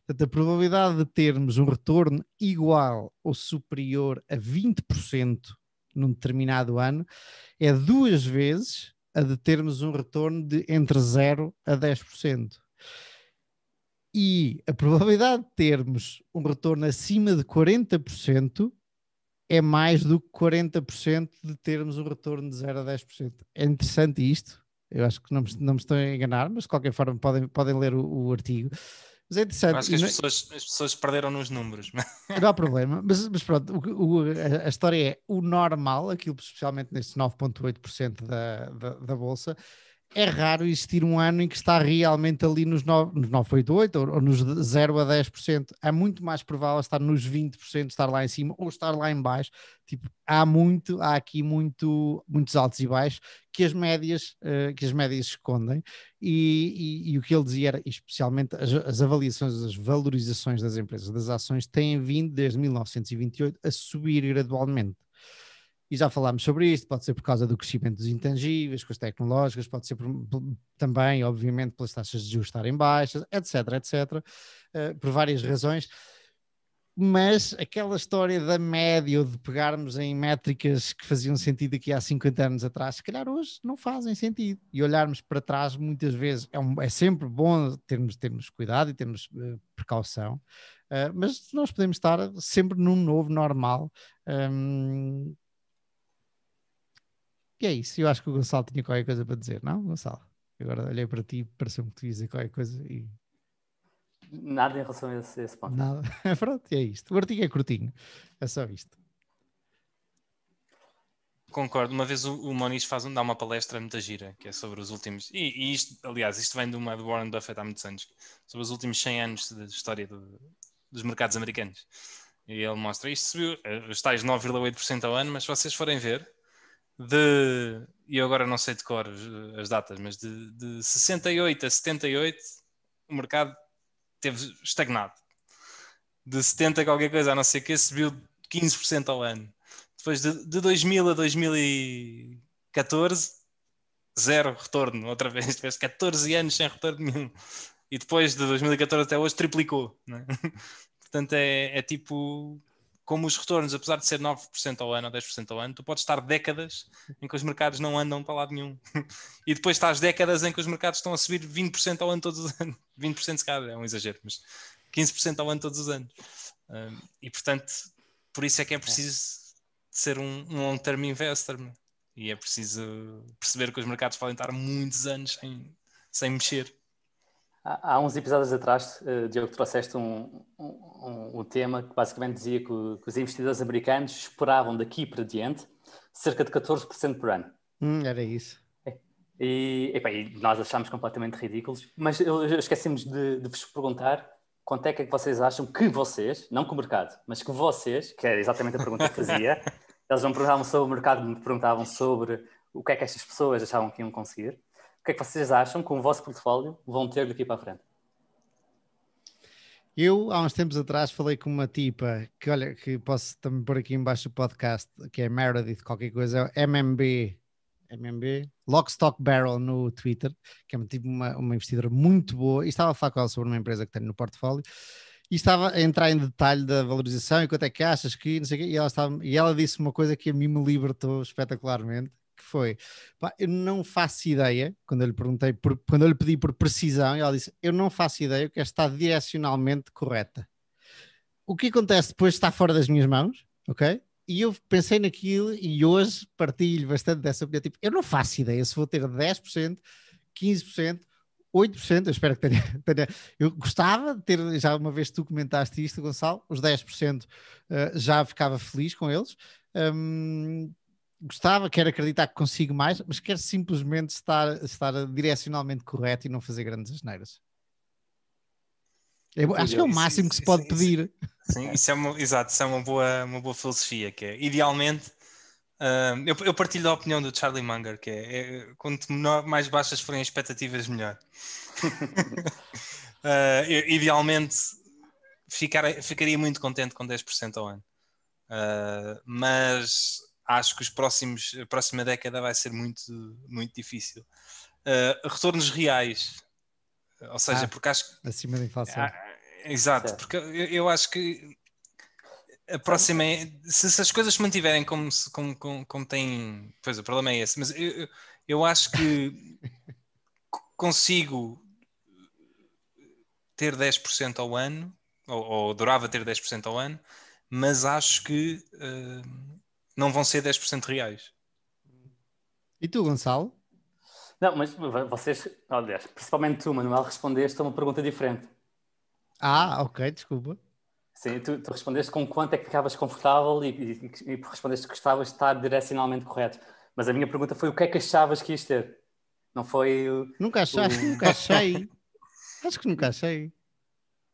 S1: Portanto, a probabilidade de termos um retorno igual ou superior a 20% num determinado ano é 2 vezes a de termos um retorno de entre 0 a 10%. E a probabilidade de termos um retorno acima de 40% é mais do que 40% de termos um retorno de 0 a 10%. É interessante isto. Eu acho que não me estou a enganar, mas de qualquer forma podem ler o artigo. Mas é interessante.
S3: Eu acho que as pessoas perderam nos números.
S1: Não há problema, mas pronto, a história é o normal, aquilo especialmente nestes 9,8% da Bolsa. É raro existir um ano em que está realmente ali nos 9,88 ou nos 0 a 10%. É muito mais provável estar nos 20%, estar lá em cima ou estar lá em baixo. Tipo, há aqui muitos altos e baixos que as médias escondem. E o que ele dizia era, especialmente as avaliações, as valorizações das empresas, das ações, têm vindo desde 1928 a subir gradualmente. E já falámos sobre isto, pode ser por causa do crescimento dos intangíveis, com as tecnológicas, pode ser também, obviamente, pelas taxas de juros estarem baixas, etc, por várias razões. Mas aquela história da média, ou de pegarmos em métricas que faziam sentido aqui há 50 anos atrás, se calhar hoje não fazem sentido. E olharmos para trás, muitas vezes, é sempre bom termos cuidado e termos precaução, mas nós podemos estar sempre num novo normal. E é isso, eu acho que o Gonçalo tinha qualquer coisa para dizer, não, Gonçalo? Agora olhei para ti, pareceu-me que tu ias dizer qualquer coisa e...
S2: Nada em relação a esse ponto.
S1: Nada, pronto, é isto. O artigo é curtinho, é só isto.
S3: Concordo, uma vez o Moniz dá uma palestra muito gira, que é sobre os últimos, e isto, aliás, isto vem de uma do Warren Buffett há muitos anos, sobre os últimos 100 anos de história dos mercados americanos. E ele mostra, isto subiu, os tais 9,8% ao ano, mas se vocês forem ver, e eu agora não sei de cor as datas, mas de 68 a 78 o mercado teve estagnado. De 70 a qualquer coisa, a não ser que subiu 15% ao ano. Depois de 2000 a 2014, zero retorno, outra vez. Tiveste 14 anos sem retorno nenhum. E depois de 2014 até hoje triplicou. Né? Portanto, é tipo... Como os retornos, apesar de ser 9% ao ano ou 10% ao ano, tu podes estar décadas em que os mercados não andam para lado nenhum. E depois estás décadas em que os mercados estão a subir 20% ao ano todos os anos. 20% se calhar é um exagero, mas 15% ao ano todos os anos. E portanto, por isso é que é preciso ser um long-term investor. E é preciso perceber que os mercados podem estar muitos anos sem mexer.
S2: Há uns episódios atrás, Diogo, trouxeste um tema que basicamente dizia que os investidores americanos esperavam daqui para diante cerca de 14% por ano.
S1: Era isso.
S2: E nós achámos completamente ridículos, mas esquecemos de vos perguntar quanto é que vocês acham que vocês, não que o mercado, mas que vocês, que era exatamente a pergunta que fazia, eles não perguntavam sobre o mercado, me perguntavam sobre o que é que estas pessoas achavam que iam conseguir. O que é que vocês acham que o vosso portfólio vão ter daqui para a frente?
S1: Eu, há uns tempos atrás, falei com uma tipa que, olha, que posso também pôr aqui embaixo do podcast, que é Meredith, qualquer coisa, MMB, Lock, Stock, Barrel no Twitter, que é tipo uma investidora muito boa, e estava a falar com ela sobre uma empresa que tenho no portfólio, e estava a entrar em detalhe da valorização e quanto é que achas que, não sei o quê, e ela disse uma coisa que a mim me libertou espetacularmente, que foi, eu não faço ideia, quando eu lhe perguntei, quando eu lhe pedi por precisão, e ela disse, eu não faço ideia o que está direcionalmente correta. O que acontece depois está fora das minhas mãos, ok? E eu pensei naquilo e hoje partilho bastante dessa opinião, tipo, eu não faço ideia se vou ter 10%, 15%, 8%, eu espero que tenha. Eu gostava de ter, já uma vez tu comentaste isto, Gonçalo, os 10% já ficava feliz com eles. Gostava, quero acreditar que consigo mais, mas quero simplesmente estar direcionalmente correto e não fazer grandes asneiras. Acho que é o máximo que se pode pedir.
S3: Sim, exato, isso é uma boa filosofia, que é, idealmente, eu partilho da opinião do Charlie Munger, que quanto mais baixas forem as expectativas, melhor. Idealmente, ficaria muito contente com 10% ao ano. Mas acho que a próxima década vai ser muito, muito difícil. Retornos reais, ou seja, porque acho que
S1: acima da inflação.
S3: Exato, certo. Porque eu acho que a próxima se as coisas se mantiverem como têm, pois o problema é esse, mas eu acho que consigo ter 10% ao ano, ou adorava ter 10% ao ano, mas acho que não vão ser 10% reais.
S1: E tu, Gonçalo?
S2: Não, mas vocês, aliás, principalmente tu, Manuel, respondeste a uma pergunta diferente.
S1: Ok, desculpa.
S2: Sim, tu respondeste com quanto é que ficavas confortável e respondeste que gostavas de estar direcionalmente correto. Mas a minha pergunta foi o que é que achavas que ias ter? Não foi
S1: Nunca achei. Acho que nunca achei.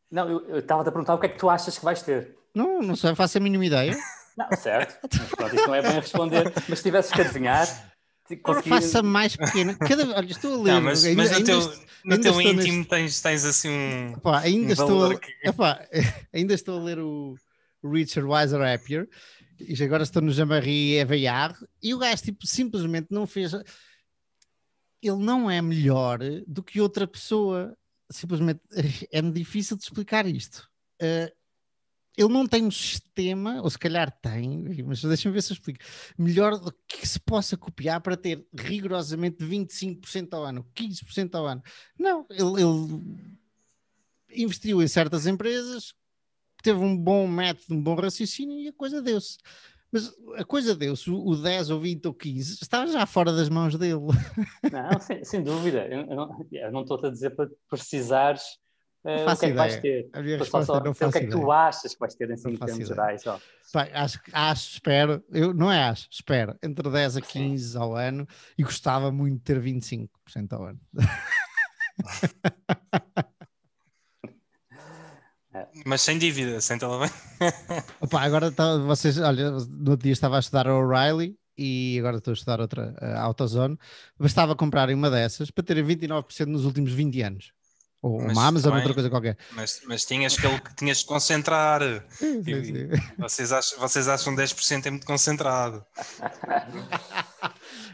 S2: Não, eu estava-te a perguntar o que é que tu achas que vais ter.
S1: Não sei, faço a mínima ideia.
S2: Não, certo. Mas pronto, isso não é bem responder. Mas se tivesses que adivinhar...
S1: Faça mais pequena. Olha, estou a ler.
S3: Não, mas no teu íntimo tens assim um.
S1: Ainda estou a ler o Richer, Wiser, Happier. E agora estou no Jean-Marie Eveillard. E o gajo simplesmente não fez. Ele não é melhor do que outra pessoa. Simplesmente é difícil de explicar isto. Ele não tem um sistema, ou se calhar tem, mas deixa-me ver se eu explico, melhor do que se possa copiar para ter rigorosamente 25% ao ano, 15% ao ano. Não, ele investiu em certas empresas, teve um bom método, um bom raciocínio e a coisa deu-se. Mas a coisa deu-se, o 10 ou 20 ou 15 estava já fora das mãos dele.
S2: Não, sem dúvida. Eu não estou a dizer para precisares o que é que vais ter.
S1: A minha resposta não faço
S2: o que é que tu achas que vais ter em termos gerais.
S1: Pai, espero, espero, entre 10 a 15 Sim. ao ano e gostava muito de ter 25% ao ano.
S3: Mas sem dívida, sem telemóvel.
S1: Agora vocês, olha, no outro dia estava a estudar a O'Reilly e agora estou a estudar outra, a AutoZone. Bastava comprarem uma dessas para terem 29% nos últimos 20 anos. Ou uma Amazon, outra coisa qualquer.
S3: Mas tinhas de concentrar. Sim. Vocês acham 10% é muito concentrado.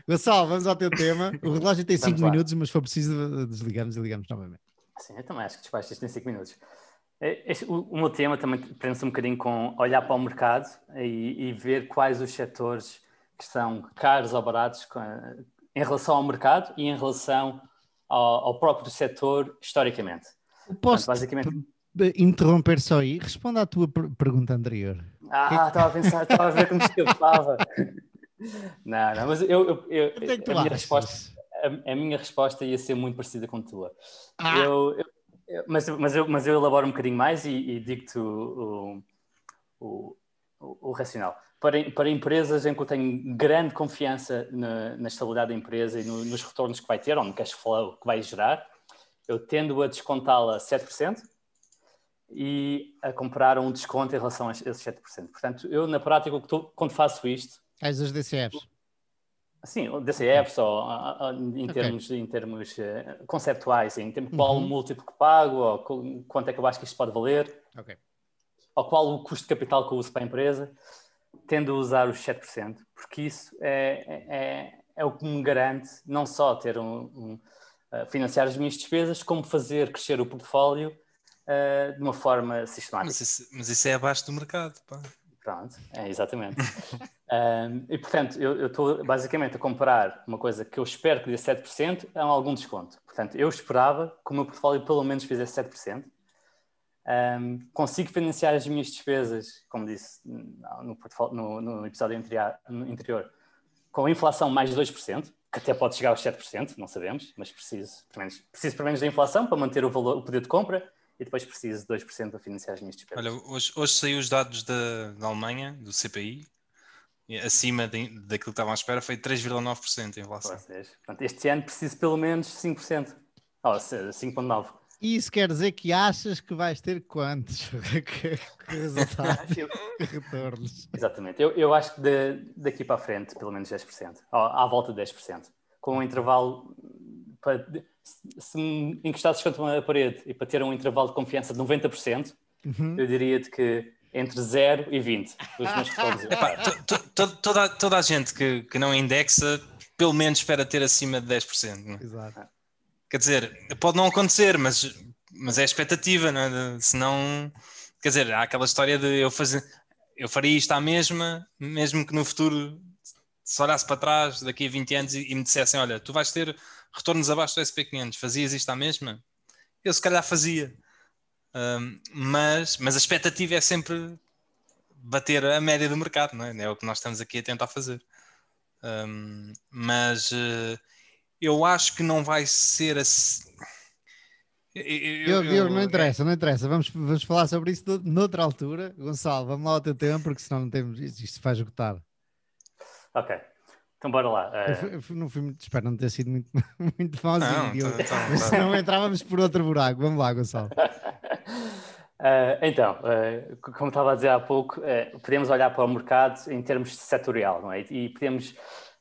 S1: Gonçalo, vamos ao teu tema. O relógio tem 5 minutos, mas se for preciso desligamos e ligamos novamente.
S2: Sim, eu também acho que despacho isto em 5 minutos. O meu tema também prende-se um bocadinho com olhar para o mercado e ver quais os setores que estão caros ou baratos em relação ao mercado e em relação ao próprio setor historicamente.
S1: Posso basicamente interromper só aí? Responda à tua pergunta anterior.
S2: Estava a pensar, estava a ver como escapava. Não, mas a minha resposta ia ser muito parecida com a tua. Mas eu elaboro um bocadinho mais e digo-te o racional. Para empresas em que eu tenho grande confiança na estabilidade da empresa e nos retornos que vai ter, ou no cash flow que vai gerar, eu tendo a descontá-la 7% e a comprar um desconto em relação a esses 7%. Portanto, eu na prática, quando faço isto...
S1: As DCFs?
S2: Sim, DCFs em termos conceptuais, em termos de qual o múltiplo que pago, ou quanto é que eu acho que isto pode valer, ou qual o custo de capital que eu uso para a empresa, tendo a usar os 7%, porque isso é o que me garante não só ter financiar as minhas despesas, como fazer crescer o portfólio de uma forma sistemática.
S3: Mas isso é abaixo do mercado, pá.
S2: Pronto, exatamente. E portanto, eu estou basicamente a comprar uma coisa que eu espero que dê 7% a algum desconto. Portanto, eu esperava que o meu portfólio pelo menos fizesse 7%. Consigo financiar as minhas despesas, como disse no episódio anterior, com a inflação mais 2%. que até pode chegar aos 7%, não sabemos, mas preciso pelo menos da inflação para manter o poder de compra e depois preciso de 2% para financiar as minhas despesas.
S3: Olha, hoje saiu os dados da Alemanha, do CPI, e acima daquilo que estavam à espera foi 3,9% a inflação.
S2: Portanto, este ano preciso pelo menos 5%, ou seja, 5,9%.
S1: E isso quer dizer que achas que vais ter quantos? que resultados? Que retornos?
S2: Exatamente. Eu acho que daqui para a frente, pelo menos 10%. À volta de 10%. Com um intervalo... Se me encostasses contra uma parede e para ter um intervalo de confiança de 90%, eu diria-te que entre 0 e 20. Os meus retornos.
S3: Toda a gente que não indexa, pelo menos espera ter acima de 10%. Não é?
S1: Exato.
S3: Quer dizer, pode não acontecer, mas é a expectativa, não é? Senão, quer dizer, há aquela história de eu faria isto à mesma, mesmo que no futuro se olhasse para trás daqui a 20 anos e me dissessem, olha, tu vais ter retornos abaixo do SP500, fazias isto à mesma? Eu se calhar fazia. Mas a expectativa é sempre bater a média do mercado, não é? É o que nós estamos aqui a tentar fazer. Mas eu acho que não vai ser assim.
S1: Não interessa. Vamos falar sobre isso noutra altura. Gonçalo, vamos lá ao teu tempo, porque senão não temos isto vai esgotar.
S2: Ok, então bora lá.
S1: Não fui muito, espero não ter sido muito, muito mauzinho,
S3: mas
S1: senão entrávamos por outro buraco. Vamos lá, Gonçalo.
S2: Então, como estava a dizer há pouco, podemos olhar para o mercado em termos setorial, não é? E podemos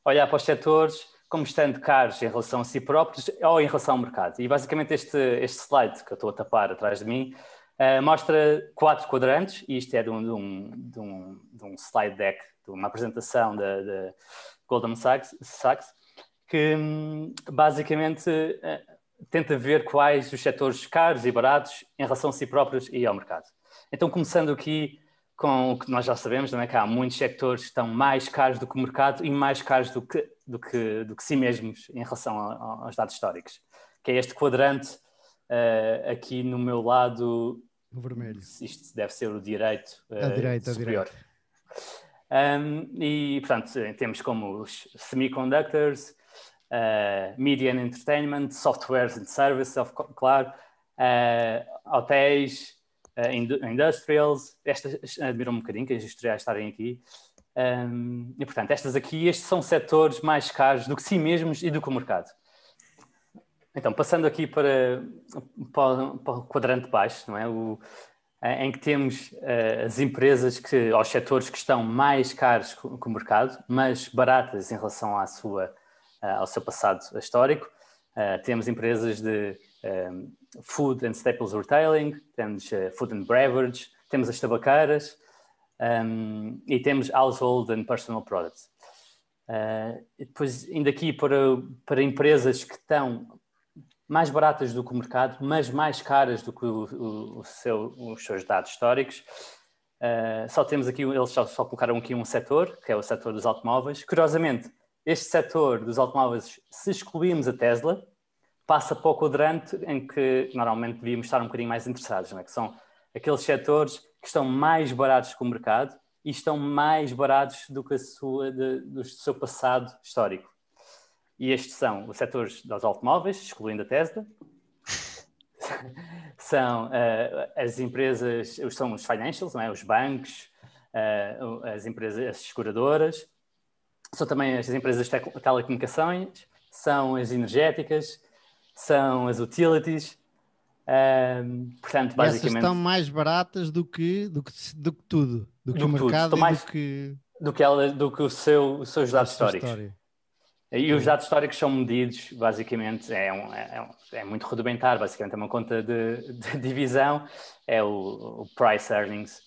S2: olhar para os setores como estando caros em relação a si próprios ou em relação ao mercado. E basicamente este slide que eu estou a tapar atrás de mim mostra 4 quadrantes, e isto é de um slide deck, de uma apresentação da Goldman Sachs, que basicamente tenta ver quais os setores caros e baratos em relação a si próprios e ao mercado. Então, começando aqui com o que nós já sabemos, não é? Que há muitos setores que estão mais caros do que o mercado e mais caros do que si mesmos em relação aos dados históricos, que é este quadrante aqui no meu lado.
S1: O vermelho.
S2: Isto deve ser o direito superior. E, portanto, temos como os semiconductors, media and entertainment, software and services, claro, hotéis, industrials. Estas admiram um bocadinho que os industriais estarem aqui. E, portanto, estes são setores mais caros do que si mesmos e do que o mercado. Então, passando aqui para o quadrante baixo, não é? Em que temos as empresas aos setores que estão mais caros que o mercado, mas baratas em relação ao seu passado histórico. Temos empresas de food and staples retailing, temos food and beverage, temos as tabaqueiras e temos household and personal products. E depois, indo aqui para empresas que estão mais baratas do que o mercado, mas mais caras do que os seus dados históricos. Só temos aqui, eles só colocaram aqui um setor, que é o setor dos automóveis. Curiosamente, este setor dos automóveis, se excluirmos a Tesla, passa para o quadrante em que normalmente devíamos estar um bocadinho mais interessados, não é? Que são aqueles setores que estão mais baratos que o mercado e estão mais baratos do que do seu passado histórico. E estes são os setores dos automóveis, excluindo a Tesla. São as empresas, são os financials, não é? Os bancos, as empresas, as seguradoras. São também as empresas de telecomunicações, são as energéticas, são as utilities. Portanto, basicamente...
S1: Essas estão mais baratas do que tudo. Do que o mercado e
S2: do que os seus dados históricos. E os dados históricos são medidos, basicamente, é muito rudimentar, basicamente é uma conta de divisão, é o price earnings.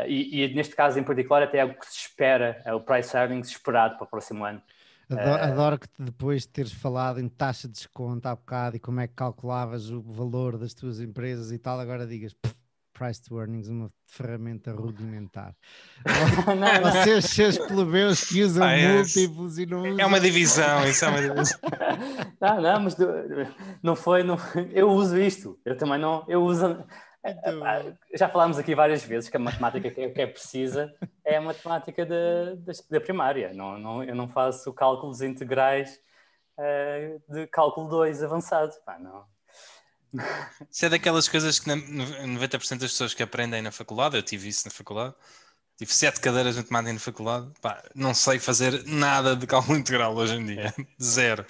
S2: E neste caso em particular até é o que se espera, é o price earnings esperado para o próximo ano.
S1: Adoro que depois de teres falado em taxa de desconto há bocado e como é que calculavas o valor das tuas empresas e tal, agora digas price to earnings, uma ferramenta rudimentar. Vocês, seus plebeus que usam múltiplos e não usam...
S3: É uma divisão, isso é uma divisão.
S2: Não, mas não foi... Eu uso isto, eu também não... Eu uso... Já falámos aqui várias vezes que a matemática que é precisa é a matemática da primária. Eu não faço cálculos integrais de cálculo 2 avançado. Pá, não.
S3: Isso é daquelas coisas que 90% das pessoas que aprendem na faculdade, eu tive isso na faculdade, tive 7 cadeiras de matemática na faculdade, pá, não sei fazer nada de cálculo integral hoje em dia, zero,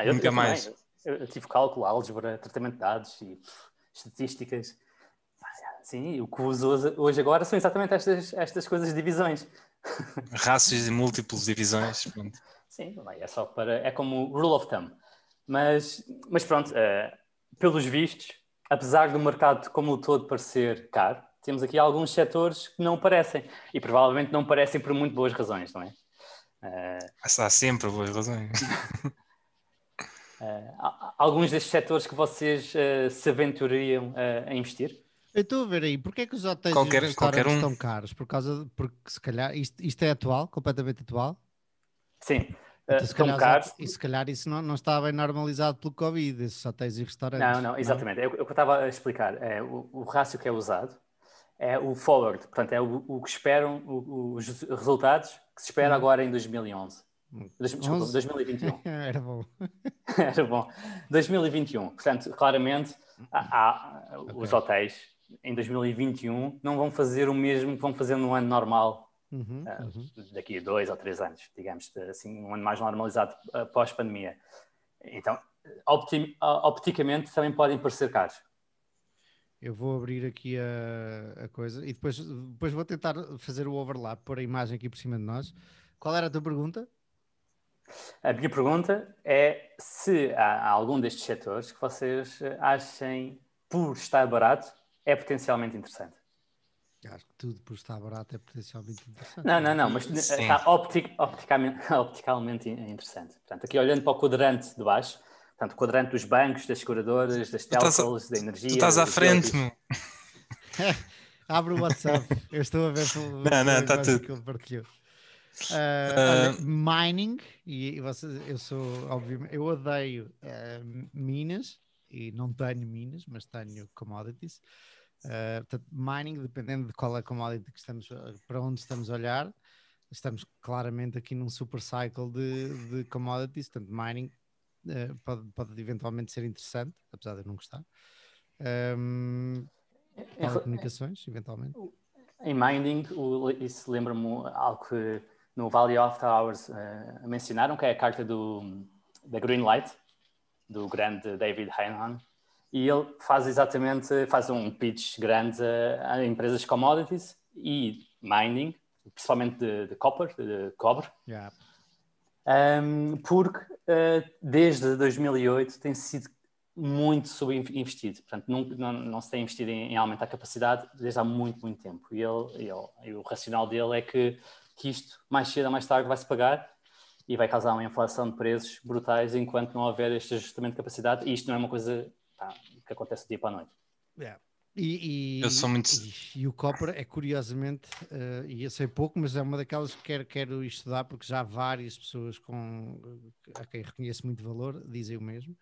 S3: nunca mais.
S2: Também. Eu tive cálculo, álgebra, tratamento de dados e estatísticas. Sim, o que uso hoje agora são exatamente estas coisas de divisões.
S3: Rácios e múltiplos divisões. Pronto.
S2: Sim, é só para... É como rule of thumb. Mas pronto, pelos vistos, apesar do mercado como um todo parecer caro, temos aqui alguns setores que não parecem. E provavelmente não parecem por muito boas razões, não é?
S3: Há sempre boas razões.
S2: Alguns destes setores que vocês se aventurariam a investir?
S1: Eu estou a ver aí, porque é que os hotéis e os
S3: Qualquer
S1: restaurantes
S3: um.
S1: estão caros? Porque se calhar isto é atual, completamente atual?
S2: Sim,
S1: Então,
S2: estão caros.
S1: E se calhar isso não está bem normalizado pelo Covid, esses hotéis e restaurantes.
S2: Não, exatamente. É o que eu estava a explicar. O rácio que é usado é o forward, portanto, é o que esperam, os resultados que se espera agora em 2011. Desculpa, 2021.
S1: Era bom.
S2: Era bom. 2021. Portanto, claramente, os hotéis em 2021 não vão fazer o mesmo que vão fazer no ano normal, daqui a 2 ou 3 anos, digamos, assim, um ano mais normalizado pós-pandemia. Então, opticamente, também podem parecer caros.
S1: Eu vou abrir aqui a coisa e depois vou tentar fazer o overlap, pôr a imagem aqui por cima de nós. Qual era a tua pergunta?
S2: A minha pergunta é se há algum destes setores que vocês achem, por estar barato, é potencialmente interessante.
S1: Acho que tudo por estar barato é potencialmente interessante.
S2: Não, mas está opticalmente interessante. Portanto, aqui olhando para o quadrante de baixo, portanto, o quadrante dos bancos, das seguradoras, das telcos, da energia...
S3: Tu estás à frente, meu.
S1: Abre o WhatsApp. Eu estou a ver
S3: não, está tudo.
S1: que ele partilhou. Olha, mining, obviamente, eu odeio minas, e não tenho minas, mas tenho commodities. Portanto, mining, dependendo de qual é a commodity para onde estamos a olhar, estamos claramente aqui num super cycle de commodities, portanto, mining pode eventualmente ser interessante, apesar de eu não gostar. Telecomunicações, eventualmente.
S2: Em mining, isso lembra-me algo que no Valley of Towers mencionaram, que é a carta da Greenlight, do grande David Heinemann, e ele faz um pitch grande a empresas de commodities e mining, principalmente de cobre,
S1: Yeah.
S2: porque desde 2008 tem sido muito subinvestido. Portanto, não se tem investido em aumentar a capacidade desde há muito, muito tempo. E o racional dele é que isto, mais cedo ou mais tarde, vai-se pagar e vai causar uma inflação de preços brutais enquanto não houver este ajustamento de capacidade. E isto não é uma coisa que acontece do dia para a noite.
S1: Yeah. E o copper é curiosamente, e eu sei pouco, mas é uma daquelas que quero estudar porque já várias pessoas a quem reconheço muito valor dizem o mesmo.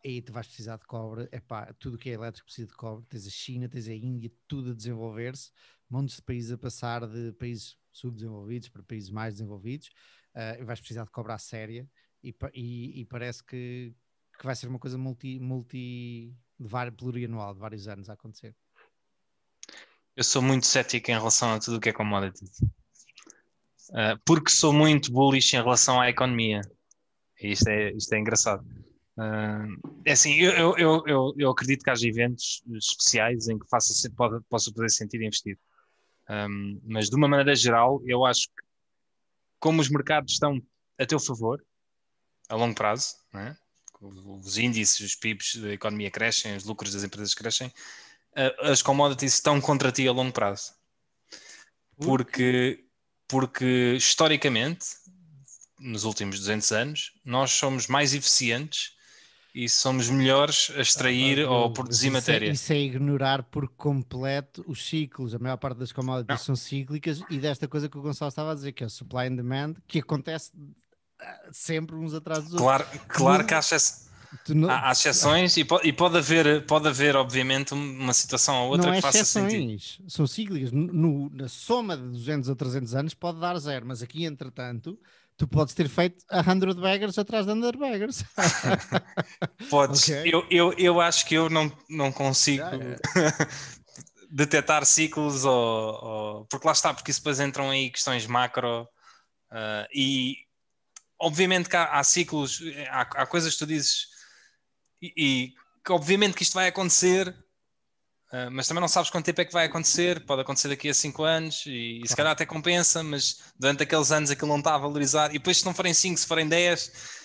S1: E tu vais precisar de cobre, tudo que é elétrico precisa de cobre, tens a China, tens a Índia, tudo a desenvolver-se, montes de países a passar de países subdesenvolvidos para países mais desenvolvidos, e vais precisar de cobre à séria, e parece que vai ser uma coisa plurianual, de vários anos a acontecer.
S3: Eu sou muito cético em relação a tudo o que é commodities, porque sou muito bullish em relação à economia, e isto é engraçado. É assim, eu acredito que haja eventos especiais em que possa fazer sentido investir. Mas de uma maneira geral, eu acho que como os mercados estão a teu favor, a longo prazo, não é? Os índices, os PIBs da economia crescem, os lucros das empresas crescem, as commodities estão contra ti a longo prazo. Porque historicamente, nos últimos 200 anos, nós somos mais eficientes e somos melhores a extrair ou produzir matéria.
S1: Isso é ignorar por completo os ciclos. A maior parte das commodities são cíclicas, e desta coisa que o Gonçalo estava a dizer, que é o supply and demand, que acontece sempre uns atrás dos outros.
S3: Claro que há exceções e pode haver, obviamente, uma situação ou outra que faça sentido.
S1: Não é exceções, são cíclicas. Na soma de 200 a 300 anos pode dar zero, mas aqui, entretanto, Tu podes ter feito 100 baggers atrás de 100 baggers.
S3: Podes.
S1: Ok.
S3: Eu acho que eu não consigo detectar ciclos porque lá está, porque isso depois entram aí questões macro e obviamente que há ciclos, há coisas que tu dizes e que obviamente que isto vai acontecer, mas também não sabes quanto tempo é que vai acontecer, pode acontecer daqui a 5 anos e se calhar até compensa, mas durante aqueles anos aquilo não está a valorizar e depois se não forem 5, se forem 10,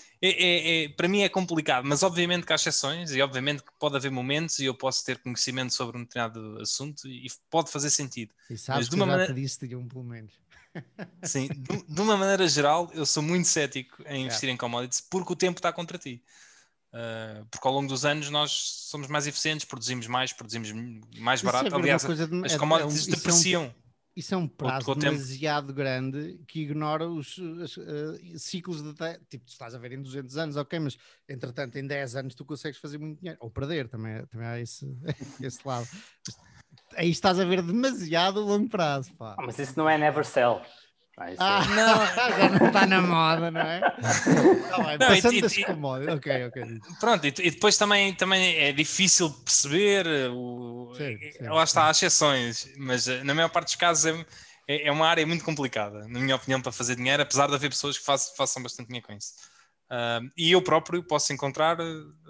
S3: para mim é complicado, mas obviamente que há exceções e obviamente que pode haver momentos e eu posso ter conhecimento sobre um determinado assunto e pode fazer sentido.
S1: E sabes
S3: Mas de
S1: que eu
S3: uma
S1: já
S3: maneira,
S1: te disse de um, pelo menos.
S3: sim, de uma maneira geral, eu sou muito cético em investir em commodities porque o tempo está contra ti. Porque ao longo dos anos nós somos mais eficientes, produzimos mais
S1: Isso é
S3: barato.
S1: ver uma
S3: Aliás,
S1: coisa
S3: as commodities
S1: isso é um,
S3: depreciam
S1: isso é um prazo
S3: com o tempo.
S1: demasiado grande que ignora os ciclos de tipo, tu estás a ver em 200 anos, ok, mas entretanto em 10 anos tu consegues fazer muito dinheiro, ou perder, também há esse, esse lado. Mas aí estás a ver demasiado longo prazo, pá.
S2: Mas isso não é never sell.
S3: Não,
S1: Já não está na moda, não é? Tá bem,
S3: não,
S1: passando das commodities, ok.
S3: pronto, e depois também é difícil perceber,
S1: Sim.
S3: lá está, há exceções, mas na maior parte dos casos é uma área muito complicada, na minha opinião, para fazer dinheiro, apesar de haver pessoas que façam bastante dinheiro com isso. E eu próprio posso encontrar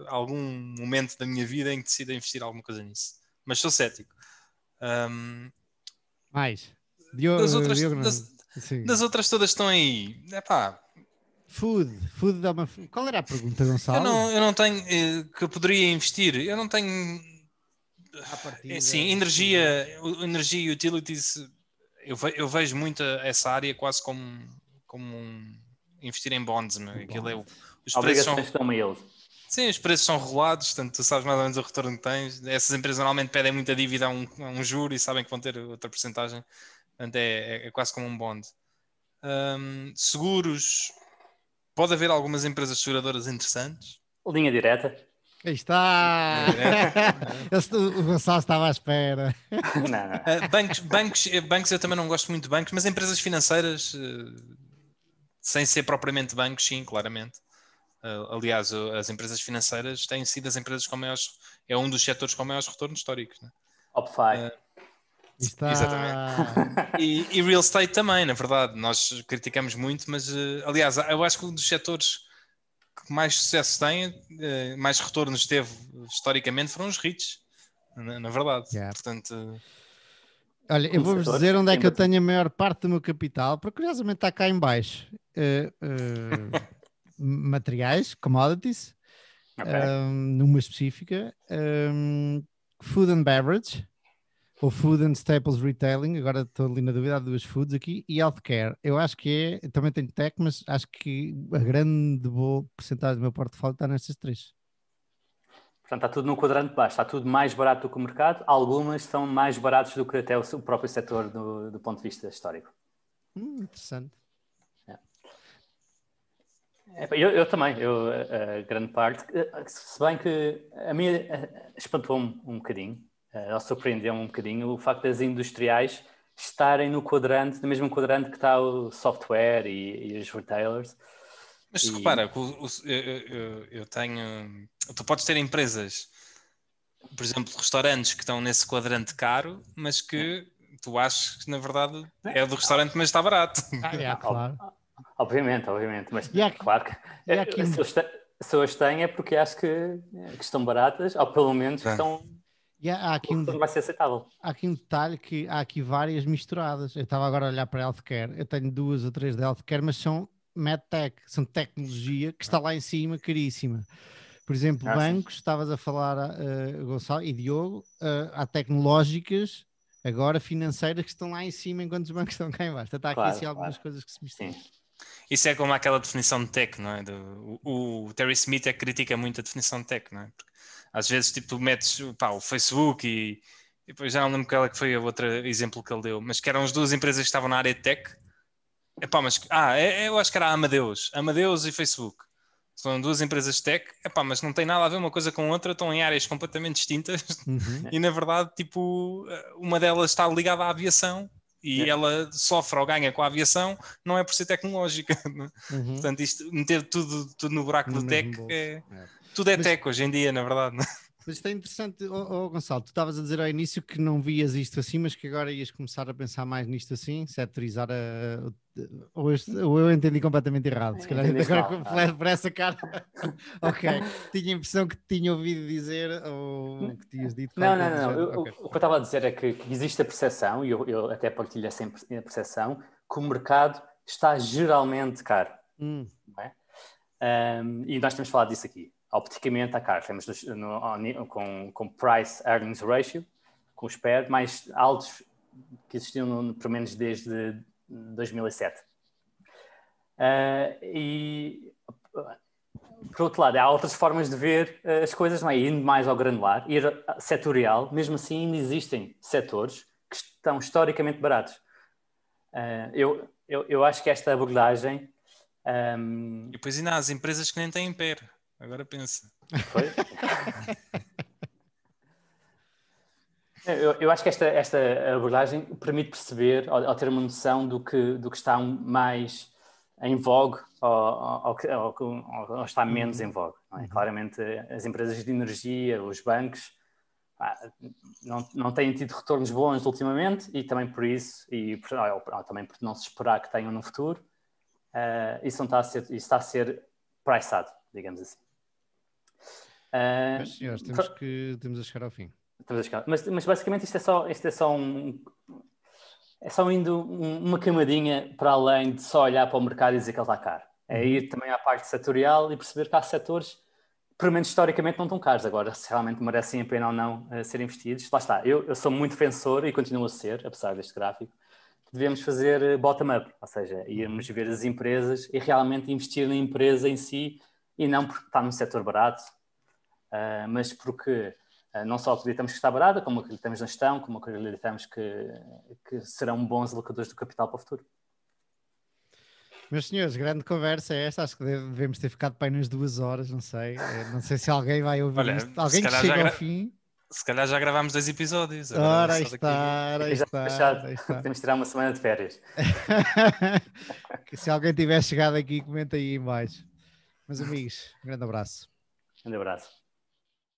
S3: algum momento da minha vida em que decida investir alguma coisa nisso, mas sou cético.
S1: Mais.
S3: Das outras,
S1: Diogo não.
S3: das outras todas estão aí. Epá,
S1: Food dá uma. Qual era a pergunta,
S3: eu
S1: Gonçalo?
S3: não tenho que eu poderia investir. Eu não tenho.
S1: À partida.
S3: Sim, energia e utilities. Eu vejo muito essa área quase como investir em bonds. Aquilo os preços
S2: Obrigações estão a eles.
S3: Sim, os preços são regulados, portanto tu sabes mais ou menos o retorno que tens. Essas empresas normalmente pedem muita dívida a um juro e sabem que vão ter outra porcentagem. Portanto, é quase como um bond. Seguros, pode haver algumas empresas seguradoras interessantes.
S2: Linha direta.
S1: Aí está! O Gonçalo estava à espera.
S2: Não.
S3: Bancos, eu também não gosto muito de bancos, mas empresas financeiras, sem ser propriamente bancos, sim, claramente. Aliás, as empresas financeiras têm sido as empresas com maiores, é um dos setores com maiores retornos históricos. Né?
S2: Optify.
S1: Está...
S3: Exatamente. E real estate também, na verdade. Nós criticamos muito, mas aliás, eu acho que um dos setores que mais sucesso tem, mais retornos teve historicamente, foram os REITs, na verdade.
S1: Yeah.
S3: Portanto,
S1: olha, eu vou-vos dizer onde é que eu tenho a maior parte do meu capital, porque curiosamente está cá em baixo. Materiais, commodities, numa específica, food and beverage, ou food and staples retailing, agora estou ali na dúvida, há duas foods aqui, e healthcare. Eu acho que também tenho tech, mas acho que a grande boa porcentagem do meu portfólio está nestas três.
S2: Portanto, está tudo no quadrante de baixo, está tudo mais barato do que o mercado. Algumas são mais baratos do que até o próprio setor do ponto de vista histórico.
S1: Interessante.
S2: Eu também, grande parte, se bem que a minha espantou-me um bocadinho, surpreendeu-me um bocadinho o facto das industriais estarem no mesmo quadrante que está o software e os retailers.
S3: Mas repara, eu tenho. Tu podes ter empresas, por exemplo, restaurantes que estão nesse quadrante caro, mas que tu achas que na verdade é do restaurante, mas está barato.
S1: Claro.
S2: Obviamente, mas claro que se eu as tenho é porque acho que estão baratas, ou pelo menos que estão.
S1: Há aqui
S2: vai ser aceitável.
S1: Há aqui um detalhe que há aqui várias misturadas. Eu estava agora a olhar para a healthcare, eu tenho 2 ou 3 de healthcare, mas são medtech, são tecnologia que está lá em cima, caríssima. Por exemplo, bancos, estavas a falar, Gonçalo e Diogo, há tecnológicas, agora financeiras, que estão lá em cima, enquanto os bancos estão cá em baixo. Está aqui assim algumas coisas que se misturam.
S3: Sim. Isso é como aquela definição de tech, não é? O Terry Smith critica muito a definição de tech, não é? Porque às vezes tipo, tu metes o Facebook e depois já não lembro qual é que foi o outro exemplo que ele deu, mas que eram as 2 empresas que estavam na área de tech. Eu acho que era a Amadeus e Facebook. São 2 empresas de tech, mas não tem nada a ver uma coisa com outra, estão em áreas completamente distintas e na verdade tipo, uma delas está ligada à aviação e ela sofre ou ganha com a aviação, não é por ser tecnológica. Portanto, isto, meter tudo no buraco do tech, tudo é tech hoje em dia, na verdade.
S1: Mas isto é interessante, Gonçalo, tu estavas a dizer ao início que não vias isto assim, mas que agora ias começar a pensar mais nisto assim, setorizar ou eu entendi completamente errado, se calhar agora por essa cara. Ok, tinha a impressão que tinha ouvido dizer ou que tinhas dito.
S2: Não. O que eu estava a dizer é que existe a percepção, e eu até partilho essa percepção, que o mercado está geralmente caro. Não é? E nós temos falado disso aqui. Opticamente está caro. Temos com Price Earnings Ratio, com os PER mais altos que existiam pelo menos desde 2007. E por outro lado, há outras formas de ver as coisas, não é? Indo mais ao granular, ir setorial, mesmo assim ainda existem setores que estão historicamente baratos. Eu acho que esta abordagem...
S3: E depois ainda há as empresas que nem têm PER. Agora pensa.
S2: Foi? Eu acho que esta abordagem permite perceber, ou ter uma noção do que está mais em vogue ou está menos em vogue. Não é? Claramente, as empresas de energia, os bancos, não têm tido retornos bons ultimamente e também por isso, também por não se esperar que tenham no futuro, isso está a ser priceado, digamos assim.
S1: Mas, senhores, temos a chegar ao fim.
S2: Mas basicamente isto é só indo uma camadinha para além de só olhar para o mercado e dizer que ele está caro. É ir também à parte setorial e perceber que há setores, pelo menos historicamente, não tão caros. Agora, se realmente merecem a pena ou não ser investidos, lá está. Eu sou muito defensor e continuo a ser, apesar deste gráfico, devemos fazer bottom-up, ou seja, irmos ver as empresas e realmente investir na empresa em si e não porque está num setor barato, mas porque não só acreditamos que está barata, como acreditamos na gestão, como acreditamos que serão bons alocadores do capital para o futuro.
S1: Meus senhores, grande conversa é esta. Acho que devemos ter ficado bem nas 2 horas, não sei. Não sei se alguém vai ouvir isto. Alguém que chega ao fim.
S3: Se calhar já gravámos 2 episódios.
S1: Ora, aí está.
S2: Podemos tirar uma semana de férias.
S1: Se alguém tiver chegado aqui, comenta aí em baixo. Meus amigos, um grande abraço.
S2: Um grande abraço.